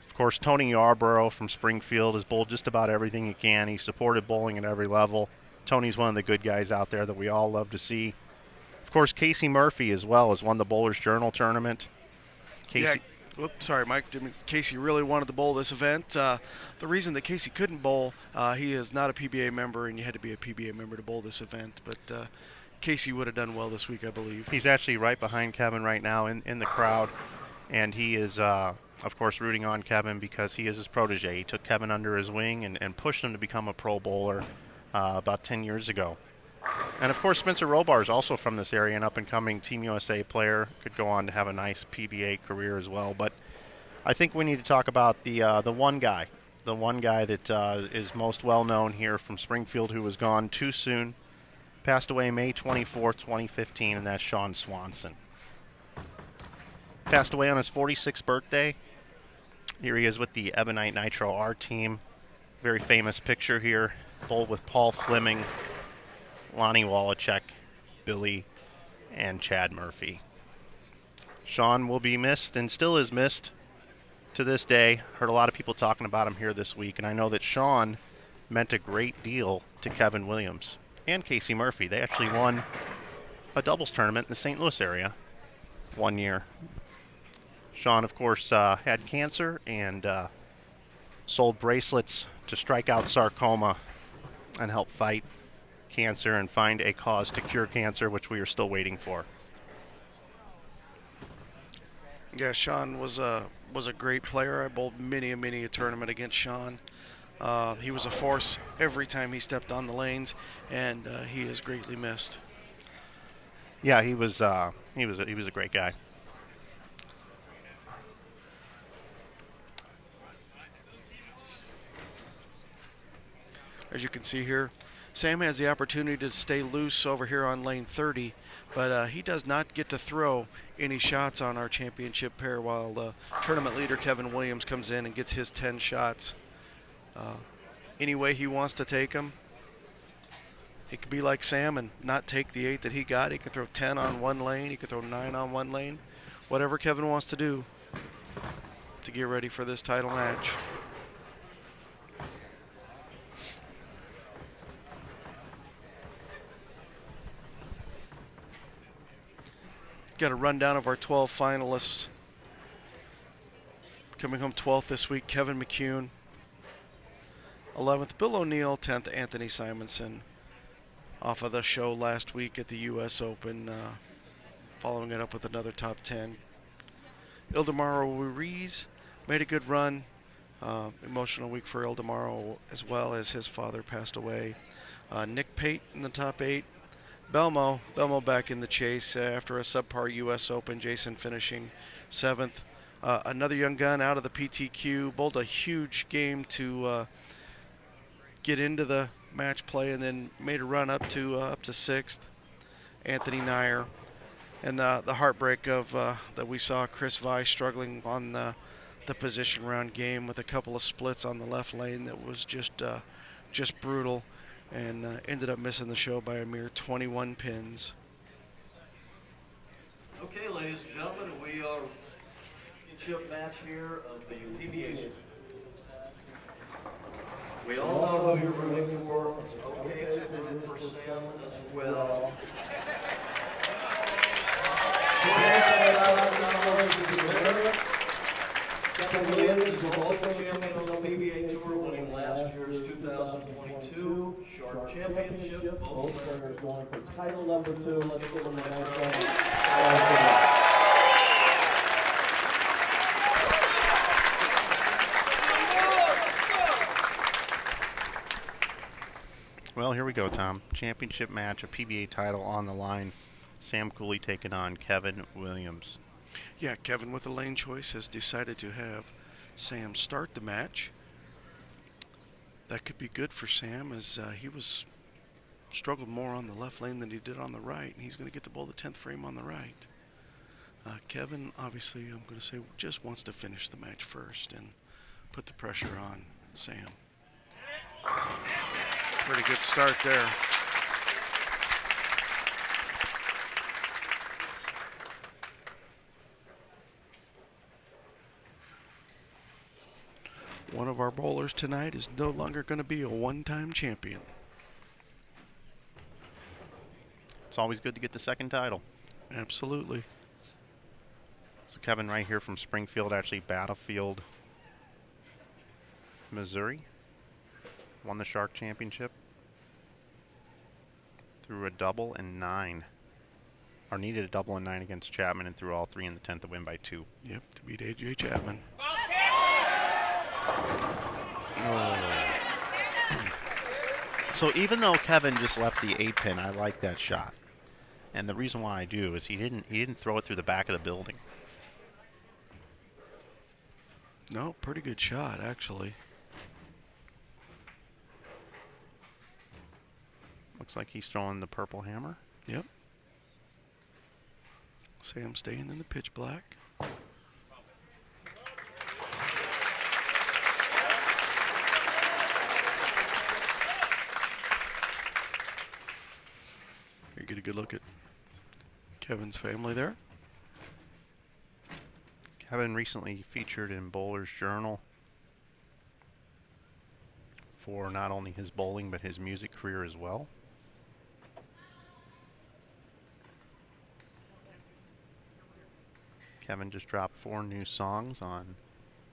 Of course, Tony Yarborough from Springfield has bowled just about everything he can. He's supported bowling at every level. Tony's one of the good guys out there that we all love to see. Of course, Casey Murphy as well has won the Bowlers Journal tournament. Casey. Yeah, sorry, Mike. Casey really wanted to bowl this event. The reason that Casey couldn't bowl, he is not a PBA member, and you had to be a PBA member to bowl this event. But Casey would have done well this week, I believe. He's actually right behind Keven right now in the crowd, and he is, of course, rooting on Keven because he is his protege. He took Keven under his wing and pushed him to become a pro bowler about 10 years ago. And of course, Spencer Robar is also from this area, an up-and-coming Team USA player. Could go on to have a nice PBA career as well. But I think we need to talk about the one guy that is most well-known here from Springfield, who was gone too soon. Passed away May 24th, 2015, and that's Sean Swanson. Passed away on his 46th birthday. Here he is with the Ebonite Nitro R team. Very famous picture here. bowled with Paul Fleming, Lonnie Wallachek, Billy, and Chad Murphy. Sean will be missed and still is missed to this day. Heard a lot of people talking about him here this week, and I know that Sean meant a great deal to Keven Williams and Casey Murphy. They actually won a doubles tournament in the St. Louis area one year. Sean, of course, had cancer and sold bracelets to strike out sarcoma and help fight cancer and find a cause to cure cancer, which we are still waiting for. Yeah, Sean was a great player. I bowled many a tournament against Sean. He was a force every time he stepped on the lanes, and he is greatly missed. Yeah, he was a great guy. As you can see here, Sam has the opportunity to stay loose over here on lane 30, but he does not get to throw any shots on our championship pair while the tournament leader Keven Williams comes in and gets his 10 shots. Any way he wants to take them. He could be like Sam and not take the 8 that he got. He could throw 10 on one lane. He could throw 9 on one lane. Whatever Keven wants to do to get ready for this title match. Got a rundown of our 12 finalists. Coming home 12th this week, Kevin McCune. 11th, Bill O'Neill. 10th, Anthony Simonson. Off of the show last week at the U.S. Open, following it up with another top 10. Ildemaro Ruiz made a good run. Emotional week for Ildemaro, as well as his father passed away. Nick Pate in the top 8. Belmo back in the chase after a subpar U.S. Open. Jason finishing 7th. Another young gun out of the PTQ. Bowled a huge game to get into the match play, and then made a run up to 6th. Anthony Nyer. And the heartbreak of that we saw Chris Weiss struggling on the position round game with a couple of splits on the left lane that was just brutal, and ended up missing the show by a mere 21 pins. Okay, ladies and gentlemen, we are championship match here of the PBA. We all know who you're rooting for. It's okay to root for Sam as well. Keven Williams is also champion on the PBA Tour, winning last year's 2022 Shark Championship. Both players going for title number 2. Let's give them a nice round. Well, here we go, Tom. Championship match, a PBA title on the line. Sam Cooley taking on Keven Williams. Yeah, Kevin with the lane choice has decided to have Sam start the match. That could be good for Sam, as he was struggled more on the left lane than he did on the right, and he's going to get the ball the 10th frame on the right. Kevin, obviously, I'm going to say, just wants to finish the match first and put the pressure on Sam. Pretty good start there. One of our bowlers tonight is no longer going to be a one-time champion. It's always good to get the second title. Absolutely. So Kevin right here from Springfield, actually Battlefield, Missouri. Won the Shark Championship threw a double and 9. Or needed a double and 9 against Chapman and threw all 3 in the 10th to win by 2. Yep, to beat A.J. Chapman. So even though Kevin just left the 8-pin, I like that shot. And the reason why I do is he didn't throw it through the back of the building. No, pretty good shot, actually. Looks like he's throwing the purple hammer. Yep. Sam staying in the pitch black. get a good look at Kevin's family there. Keven recently featured in Bowler's Journal for not only his bowling but his music career as well. Keven just dropped 4 new songs on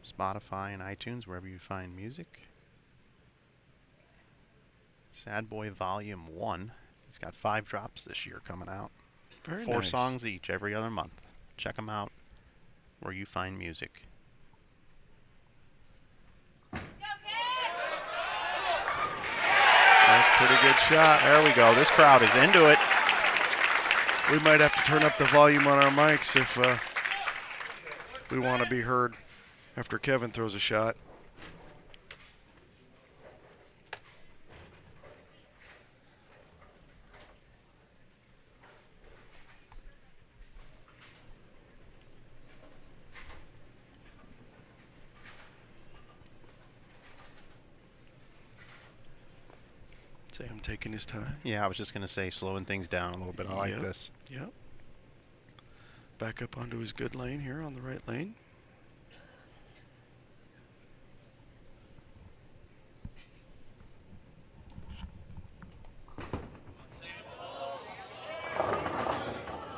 Spotify and iTunes, wherever you find music. Sad Boy Volume 1. He's got 5 drops this year coming out. Very 4 nice. songs each every other month. Check them out where you find music. That's a pretty good shot. There we go. This crowd is into it. We might have to turn up the volume on our mics if we want to be heard after Keven throws a shot. Sam taking his time. Yeah, I was just going to say slowing things down a little bit. I like Yep. this. Yep. Back up onto his good lane here on the right lane.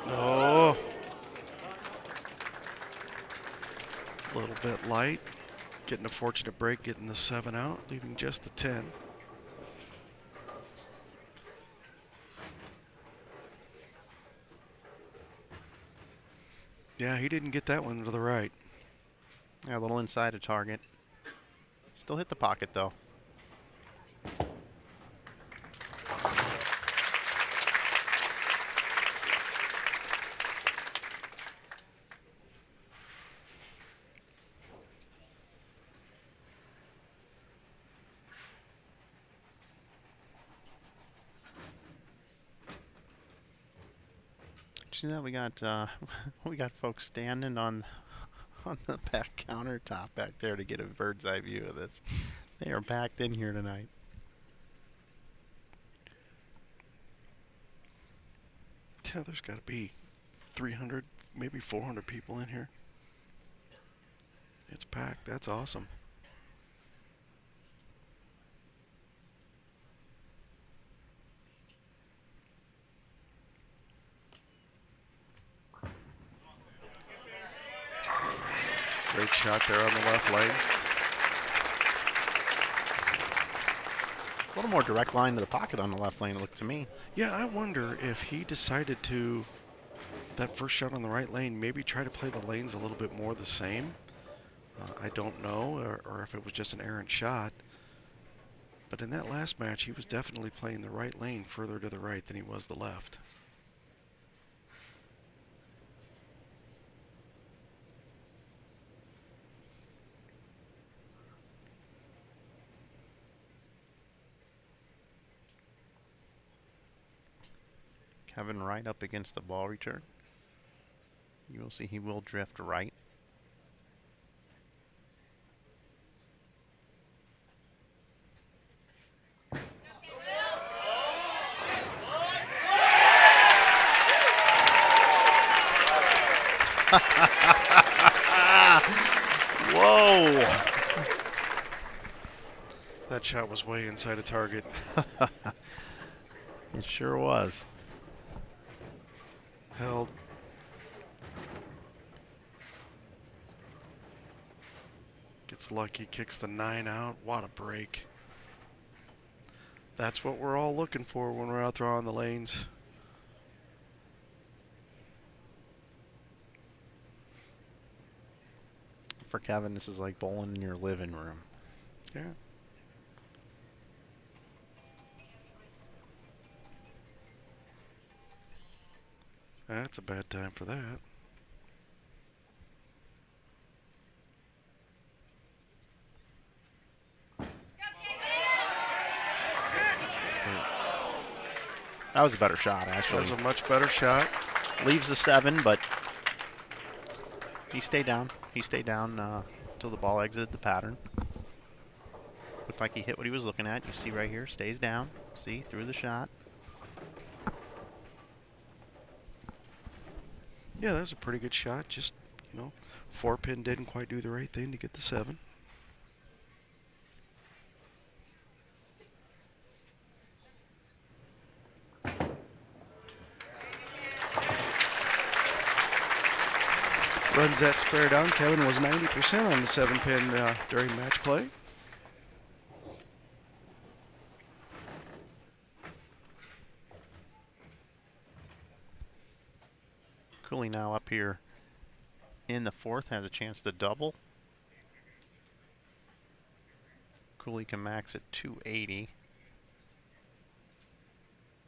Oh. A little bit light. Getting a fortunate break, getting the 7 out, leaving just the 10. Yeah, he didn't get that one to the right. Yeah, a little inside of target. Still hit the pocket, though. See that we got we got folks standing on the back countertop back there to get a bird's eye view of this. They are packed in here tonight. Yeah, there's got to be 300, maybe 400 people in here. It's packed. That's awesome. Great shot there on the left lane. A little more direct line to the pocket on the left lane, it looked to me. Yeah, I wonder if he decided to, that first shot on the right lane, maybe try to play the lanes a little bit more the same. I don't know, or if it was just an errant shot. But in that last match, he was definitely playing the right lane further to the right than he was the left. Keven right up against the ball return. You will see he will drift right. Whoa! That shot was way inside of target. It sure was. Held. Gets lucky, kicks the 9 out. What a break. That's what we're all looking for when we're out there on the lanes. For Keven, this is like bowling in your living room. Yeah. That's a bad time for that. That was a better shot, That actually. was a much better shot. Leaves the 7, but he stayed down. He stayed down till the ball exited the pattern. Looked like he hit what he was looking at. You see right here, stays down. See, through the shot. Yeah, that was a pretty good shot. Just, 4-pin didn't quite do the right thing to get the 7. Runs that spare down. Keven was 90% on the 7-pin during match play. Cooley now up here in the 4th, has a chance to double. Cooley can max at 280.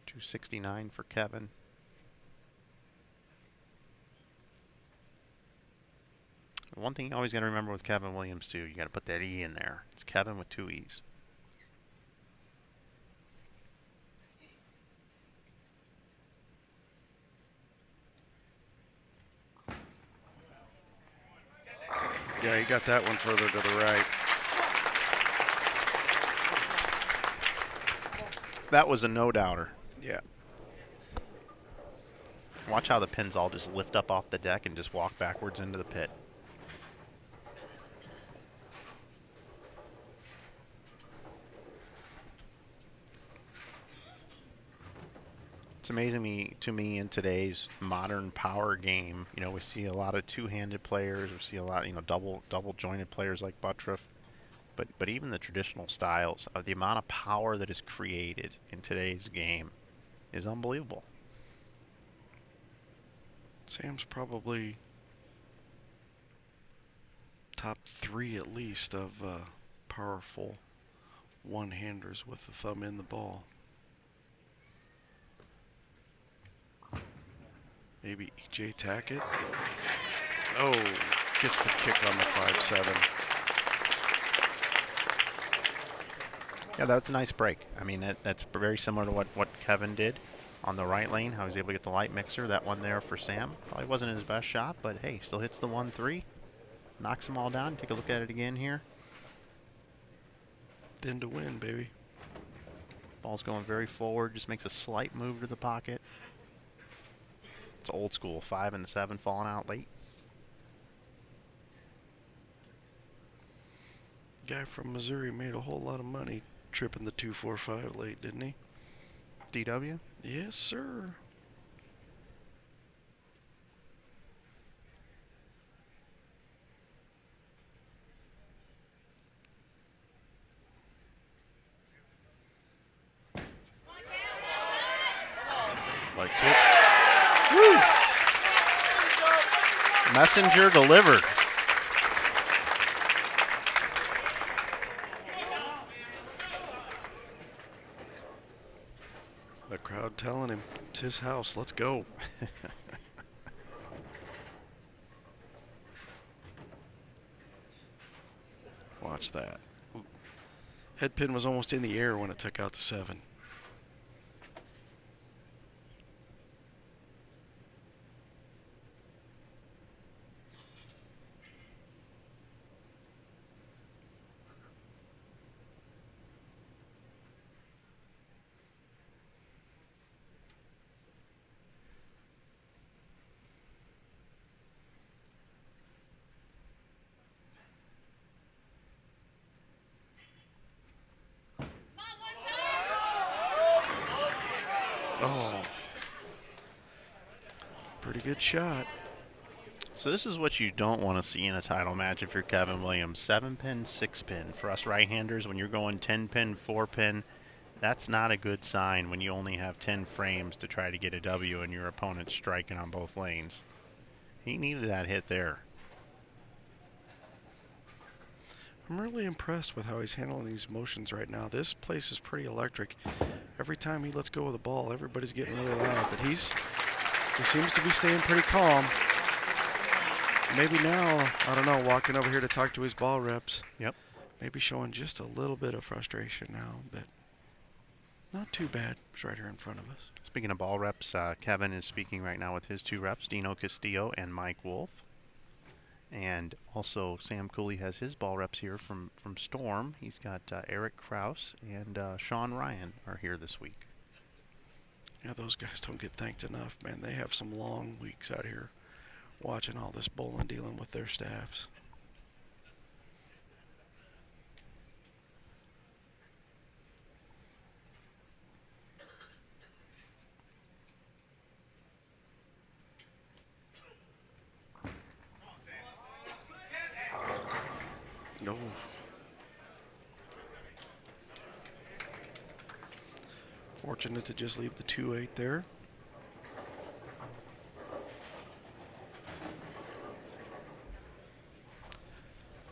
269 for Keven. One thing you always got to remember with Keven Williams too, you got to put that E in there. It's Keven with 2 E's. Yeah, he got that one further to the right. That was a no-doubter. Yeah. Watch how the pins all just lift up off the deck and just walk backwards into the pit. It's amazing to me in today's modern power game. We see a lot of two-handed players. We see a lot, double jointed players like Butturff. But even the traditional styles, the amount of power that is created in today's game is unbelievable. Sam's probably top 3 at least of powerful one-handers with the thumb in the ball. Maybe EJ Tackett. Oh, gets the kick on the 5-7. Yeah, that's a nice break. I mean, that's very similar to what Keven did on the right lane, how he was able to get the light mixer. That one there for Sam probably wasn't his best shot, but hey, still hits the 1-3. Knocks them all down. Take a look at it again here. Then to win, baby. Ball's going very forward, just makes a slight move to the pocket. It's old school, 5 and 7 falling out late. Guy from Missouri made a whole lot of money tripping the 2-4-5 late, didn't he? DW? Yes, sir. Likes it. Woo! Messenger delivered. The crowd telling him it's his house. Let's go. Watch that. Ooh. Head pin was almost in the air when it took out the 7. Oh, pretty good shot. So this is what you don't want to see in a title match if you're Keven Williams. 7-pin, 6-pin. For us right-handers, when you're going 10-pin, 4-pin, that's not a good sign when you only have 10 frames to try to get a W and your opponent's striking on both lanes. He needed that hit there. I'm really impressed with how he's handling these motions right now. This place is pretty electric. Every time he lets go of the ball, everybody's getting really loud, but he seems to be staying pretty calm. Maybe now, I don't know, walking over here to talk to his ball reps. Yep. Maybe showing just a little bit of frustration now, but not too bad. He's right here in front of us. Speaking of ball reps, Keven is speaking right now with his 2 reps, Dino Castillo and Mike Wolf. And also Sam Cooley has his ball reps here from Storm. He's got Eric Kraus and Sean Ryan are here this week. Yeah, those guys don't get thanked enough, man. They have some long weeks out here watching all this bowling, dealing with their staffs. No. Fortunate to just leave the 2-8 there.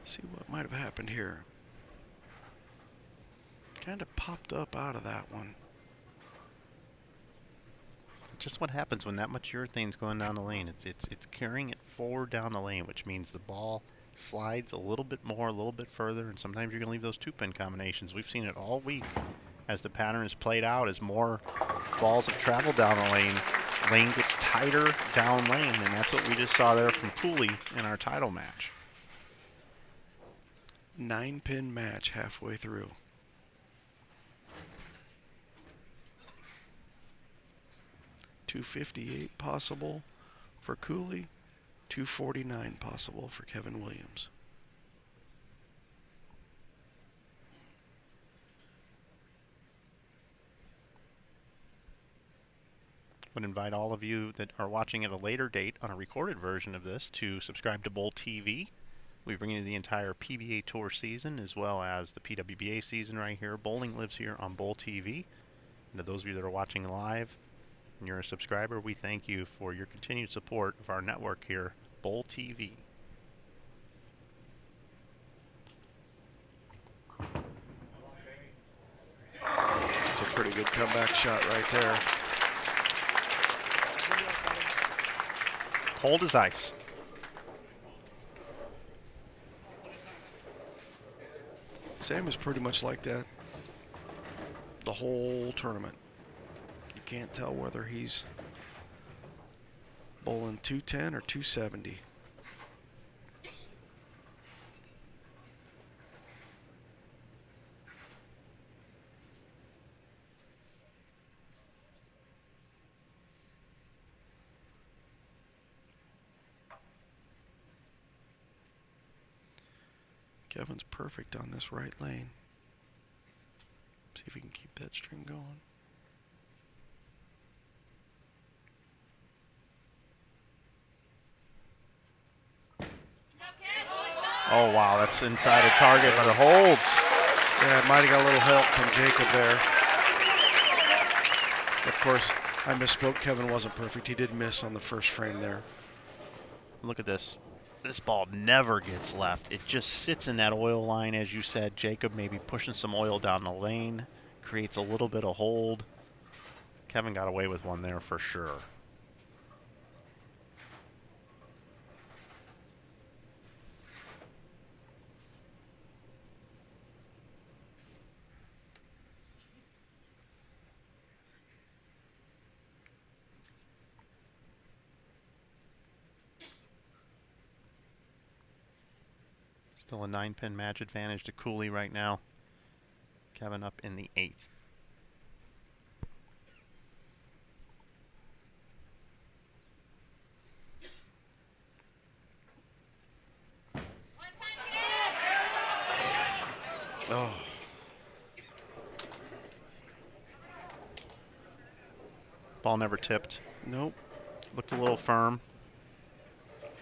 See what might have happened here. Kind of popped up out of that one. Just what happens when that much urethane's going down the lane. It's carrying it forward down the lane, which means the ball slides a little bit more, a little bit further, and sometimes you're going to leave those 2-pin combinations. We've seen it all week as the pattern is played out, as more balls have traveled down the lane gets tighter down lane, and that's what we just saw there from Cooley in our title match. 9-pin match halfway through. .258 possible for Cooley, .249 possible for Keven Williams. Would invite all of you that are watching at a later date on a recorded version of this to subscribe to BowlTV. We bring you the entire PBA Tour season as well as the PWBA season right here. Bowling lives here on BowlTV. And to those of you that are watching live and you're a subscriber, we thank you for your continued support of our network here, BowlTV. It's a pretty good comeback shot right there. Cold as ice. Sam is pretty much like that the whole tournament. You can't tell whether he's bowling 210 or 270. Kevin's perfect on this right lane. See if he can keep that string going. Oh, wow, that's inside a target, but it holds. Yeah, it might have got a little help from Jakob there. Of course, I misspoke. Keven wasn't perfect. He did miss on the first frame there. Look at this. This ball never gets left. It just sits in that oil line, as you said. Jakob maybe pushing some oil down the lane, creates a little bit of hold. Keven got away with one there for sure. Still a 9-pin match advantage to Cooley right now. Keven up in the 8th. Oh. Ball never tipped. Nope. Looked a little firm.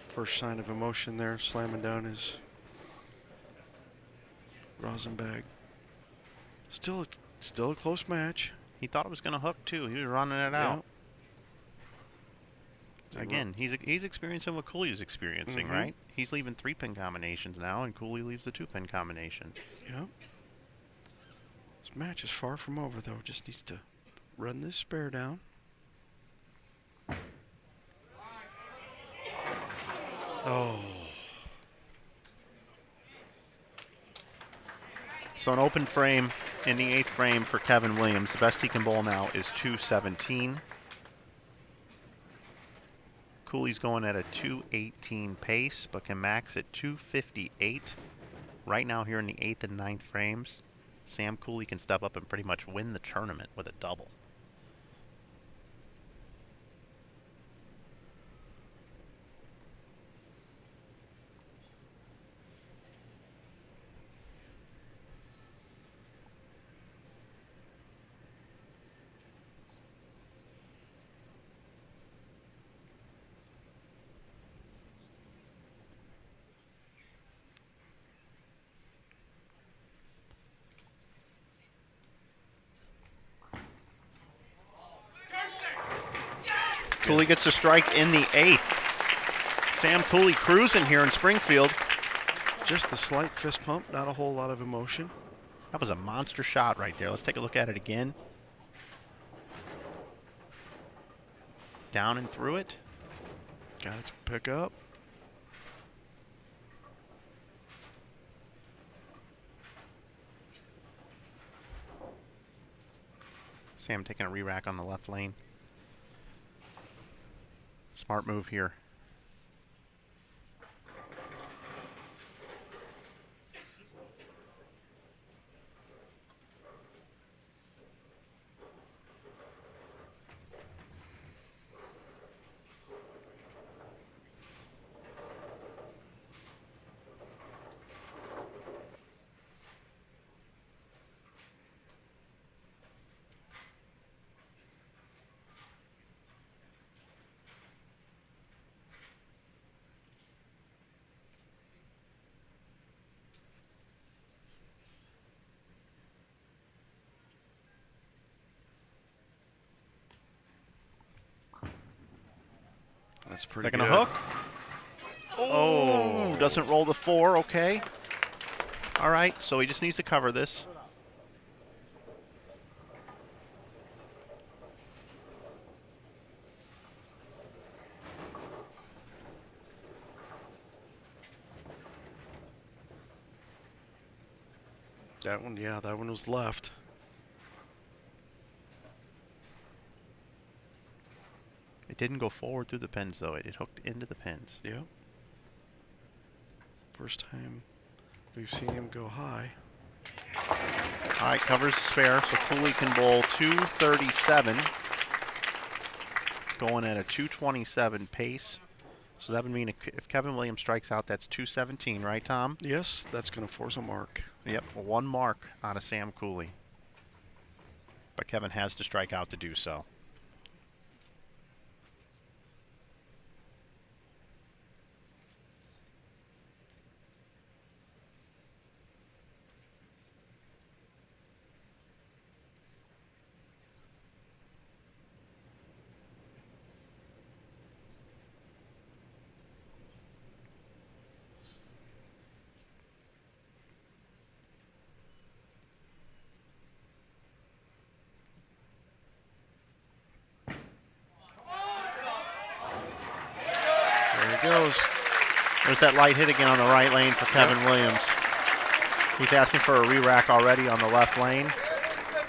First sign of emotion there, slamming down his rosin bag. Still a close match. He thought it was going to hook too. He was running it out. Again, he's experiencing what Cooley's experiencing, right? He's leaving 3-pin combinations now, and Cooley leaves the 2-pin combination. Yep. This match is far from over, though. Just needs to run this spare down. Oh. So an open frame in the 8th frame for Keven Williams. The best he can bowl now is 217. Cooley's going at a 218 pace, but can max at 258. Right now here in the 8th and 9th frames, Sam Cooley can step up and pretty much win the tournament with a double. Cooley gets a strike in the 8th. Sam Cooley cruising here in Springfield. Just the slight fist pump, not a whole lot of emotion. That was a monster shot right there. Let's take a look at it again. Down and through it. Got it to pick up. Sam taking a re-rack on the left lane. Smart move here. That's pretty Taking good. a hook. Oh, doesn't roll the 4. Okay. All right, so he just needs to cover this. That one, yeah, that one was left. It didn't go forward through the pins, though. It hooked into the pins. Yep. First time we've seen him go high. All right, covers the spare, so Cooley can bowl 237. Going at a 227 pace. So that would mean if Keven Williams strikes out, that's 217, right, Tom? Yes, that's going to force a mark. Yep, 1 mark out of Sam Cooley. But Keven has to strike out to do so. Goes. There's that light hit again on the right lane for Keven Williams. He's asking for a re-rack already on the left lane.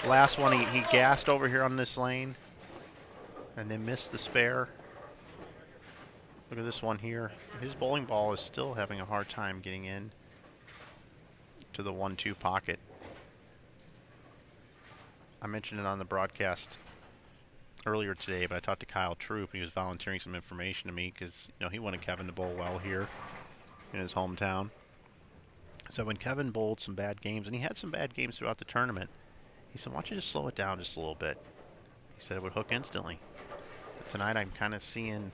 Last one, he gassed over here on this lane and then missed the spare. Look at this one here. His bowling ball is still having a hard time getting in to the 1-2 pocket. I mentioned it on the broadcast earlier today, but I talked to Kyle Troop. He was volunteering some information to me because, you know, he wanted Keven to bowl well here in his hometown. So when Keven bowled some bad games, and he had some bad games throughout the tournament, he said, why don't you just slow it down just a little bit? He said it would hook instantly. But tonight I'm kind of seeing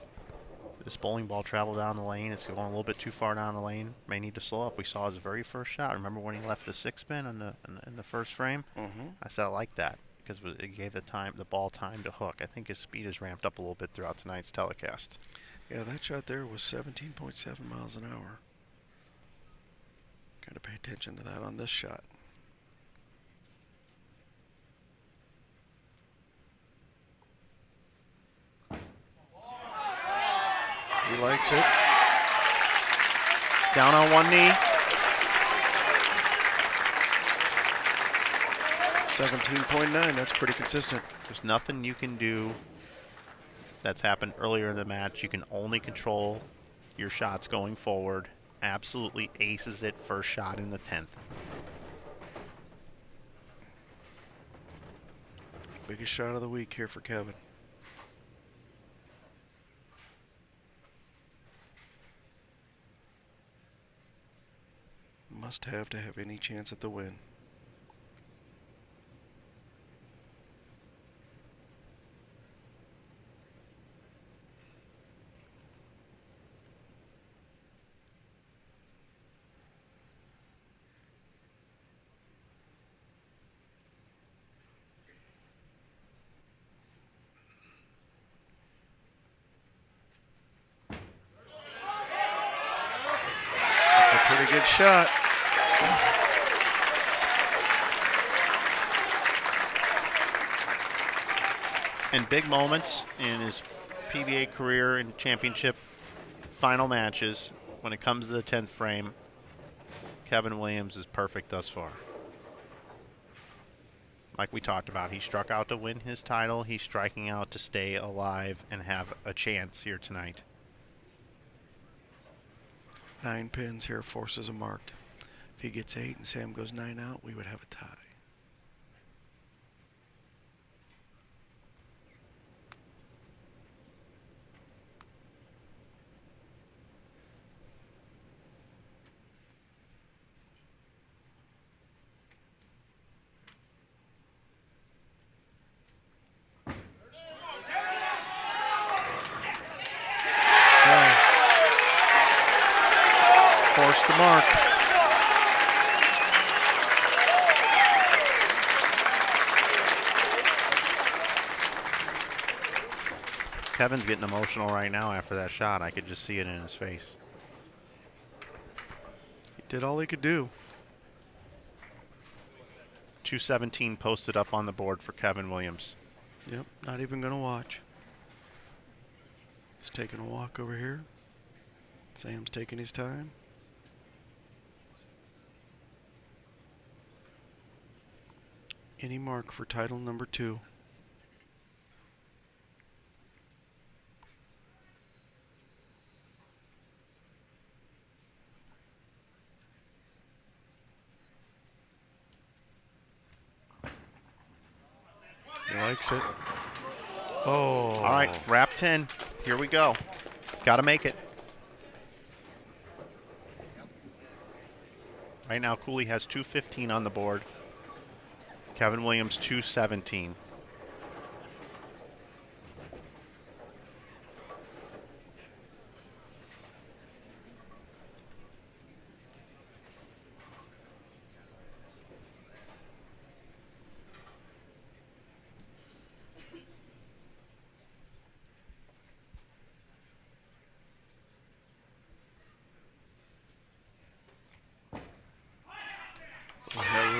this bowling ball travel down the lane. It's going a little bit too far down the lane. May need to slow up. We saw his very first shot. Remember when he left the 6-spin in the first frame? Mm-hmm. I said I like that, because it gave the ball time to hook. I think his speed has ramped up a little bit throughout tonight's telecast. Yeah, that shot there was 17.7 miles an hour. Got to pay attention to that on this shot. He likes it. Down on one knee. 17.9, that's pretty consistent. There's nothing you can do that's happened earlier in the match. You can only control your shots going forward. Absolutely aces it first shot in the 10th. Biggest shot of the week here for Keven. Must have to have any chance at the win. Very good shot. In big moments in his PBA career and championship final matches, when it comes to the 10th frame, Keven Williams is perfect thus far. Like we talked about, he struck out to win his title. He's striking out to stay alive and have a chance here tonight. 9 pins here forces a mark. If he gets 8 and Sam goes 9 out, we would have a tie. Force the mark. Kevin's getting emotional right now after that shot. I could just see it in his face. He did all he could do. 217 posted up on the board for Keven Williams. Yep, not even going to watch. He's taking a walk over here. Sam's taking his time. Any mark for title number 2. He likes it. Oh. All right, wrap 10. Here we go. Got to make it. Right now, Cooley has 215 on the board. Keven Williams, 217.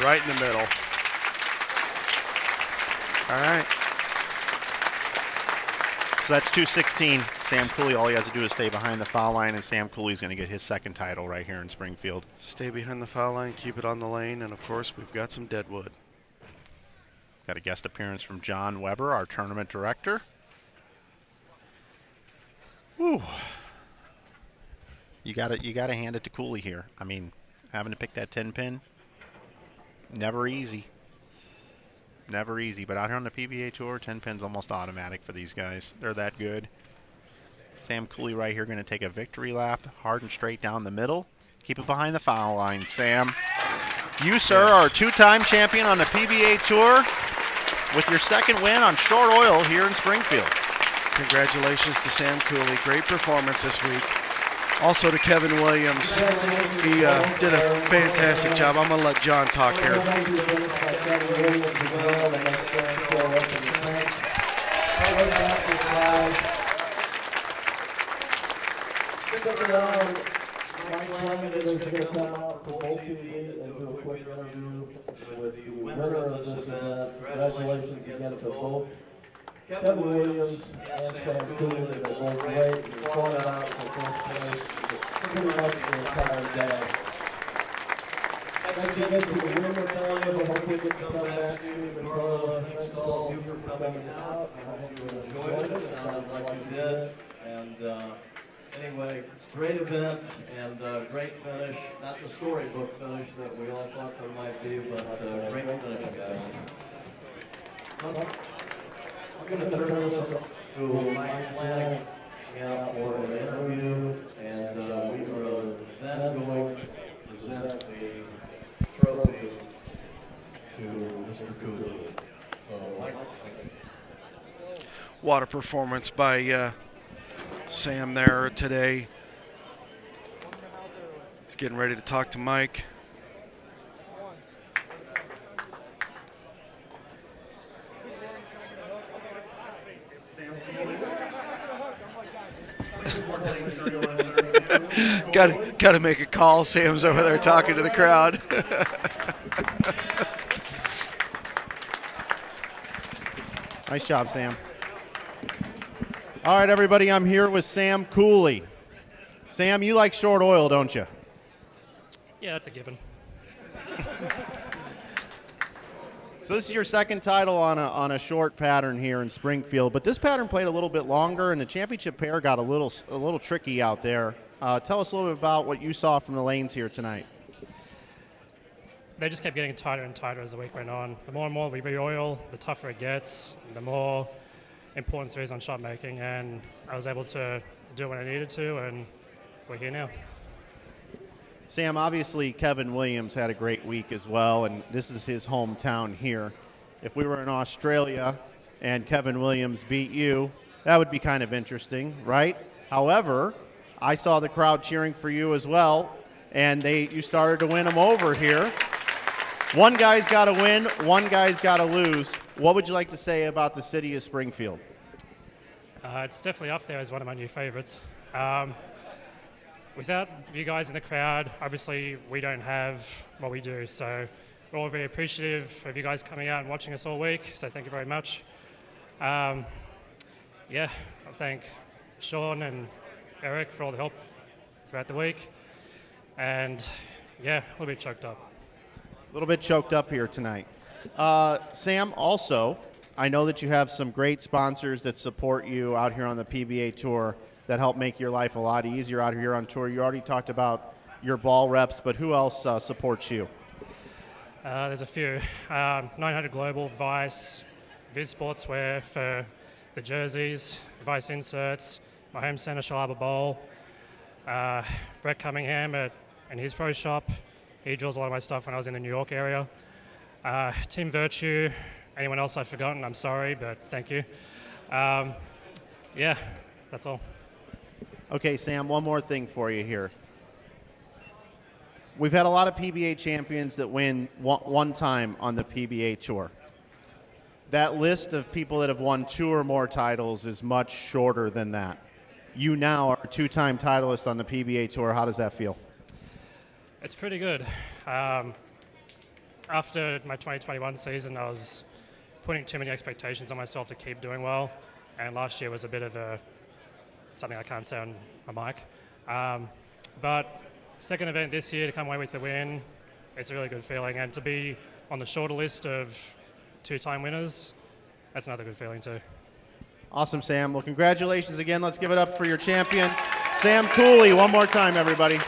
Right in the middle. All right. So that's 216. Sam Cooley, all he has to do is stay behind the foul line, and Sam Cooley's going to get his second title right here in Springfield. Stay behind the foul line, keep it on the lane, and of course we've got some deadwood. Got a guest appearance from John Weber, our tournament director. Woo. You got to hand it to Cooley here. I mean, having to pick that 10 pin, never easy. Never easy, but out here on the PBA Tour, 10 pin's almost automatic for these guys. They're that good. Sam Cooley right here going to take a victory lap, hard and straight down the middle. Keep it behind the foul line, Sam. You, sir, are a 2-time champion on the PBA Tour with your second win on short oil here in Springfield. Congratulations to Sam Cooley. Great performance this week. Also to Keven Williams. He did a fantastic job. I'm going to let John talk here. Congratulations again to both Keven Williams and Sam Cooley. They're both great. You fought it out for first place pretty much the entire day. Thanks again to the winner, Talia. Hopefully we can come back to you. Carla, thanks to all of you for coming out. I hope you enjoyed it. It sounded like you did. And anyway, great event and great finish. Not the storybook finish that we all thought there might be, but great finish, guys. I'm going to turn this over to Mike Flanagan for an interview, and we are then going to present the trophy to Mr. Cooley. Mike. What a performance by Sam there today. He's getting ready to talk to Mike. Got to make a call. Sam's over there talking to the crowd. Nice job, Sam. All right, everybody, I'm here with Sam Cooley. Sam, you like short oil, don't you? Yeah, that's a given. So this is your second title on a short pattern here in Springfield, but this pattern played a little bit longer, and the championship pair got a little tricky out there. Tell us a little bit about what you saw from the lanes here tonight. They just kept getting tighter and tighter as the week went on. The more and more we re-oil, the tougher it gets, the more importance there is on shot making, and I was able to do what I needed to, and we're here now. Sam, obviously Keven Williams had a great week as well, and this is his hometown here. If we were in Australia and Keven Williams beat you, that would be kind of interesting, right? However, I saw the crowd cheering for you as well, and you started to win them over here. One guy's got to win, one guy's got to lose. What would you like to say about the city of Springfield? It's definitely up there as one of my new favorites. Without you guys in the crowd, obviously we don't have what we do. So we're all very appreciative of you guys coming out and watching us all week. So thank you very much. I thank Sean and Eric for all the help throughout the week. And yeah, a little bit choked up. A little bit choked up here tonight. Sam, also, I know that you have some great sponsors that support you out here on the PBA Tour that help make your life a lot easier out here on tour. You already talked about your ball reps, but who else supports you? There's a few. 900 Global, Vice, Viz Sportswear for the jerseys, Vice inserts, my home centre, Shalaba Bowl, Brett Cunningham in his pro shop. He draws a lot of my stuff when I was in the New York area. Team Virtue, anyone else I've forgotten, I'm sorry, but thank you. Yeah, that's all. Okay, Sam, one more thing for you here. We've had a lot of PBA champions that win one time on the PBA Tour. That list of people that have won 2 or more titles is much shorter than that. You now are a 2-time titleist on the PBA Tour. How does that feel? It's pretty good. After my 2021 season, I was putting too many expectations on myself to keep doing well, and last year was a bit of something I can't say on my mic. But second event this year to come away with the win, it's a really good feeling, and to be on the shorter list of 2-time winners, that's another good feeling too. Awesome, Sam. Well, congratulations again. Let's give it up for your champion, Sam Cooley. One more time, everybody.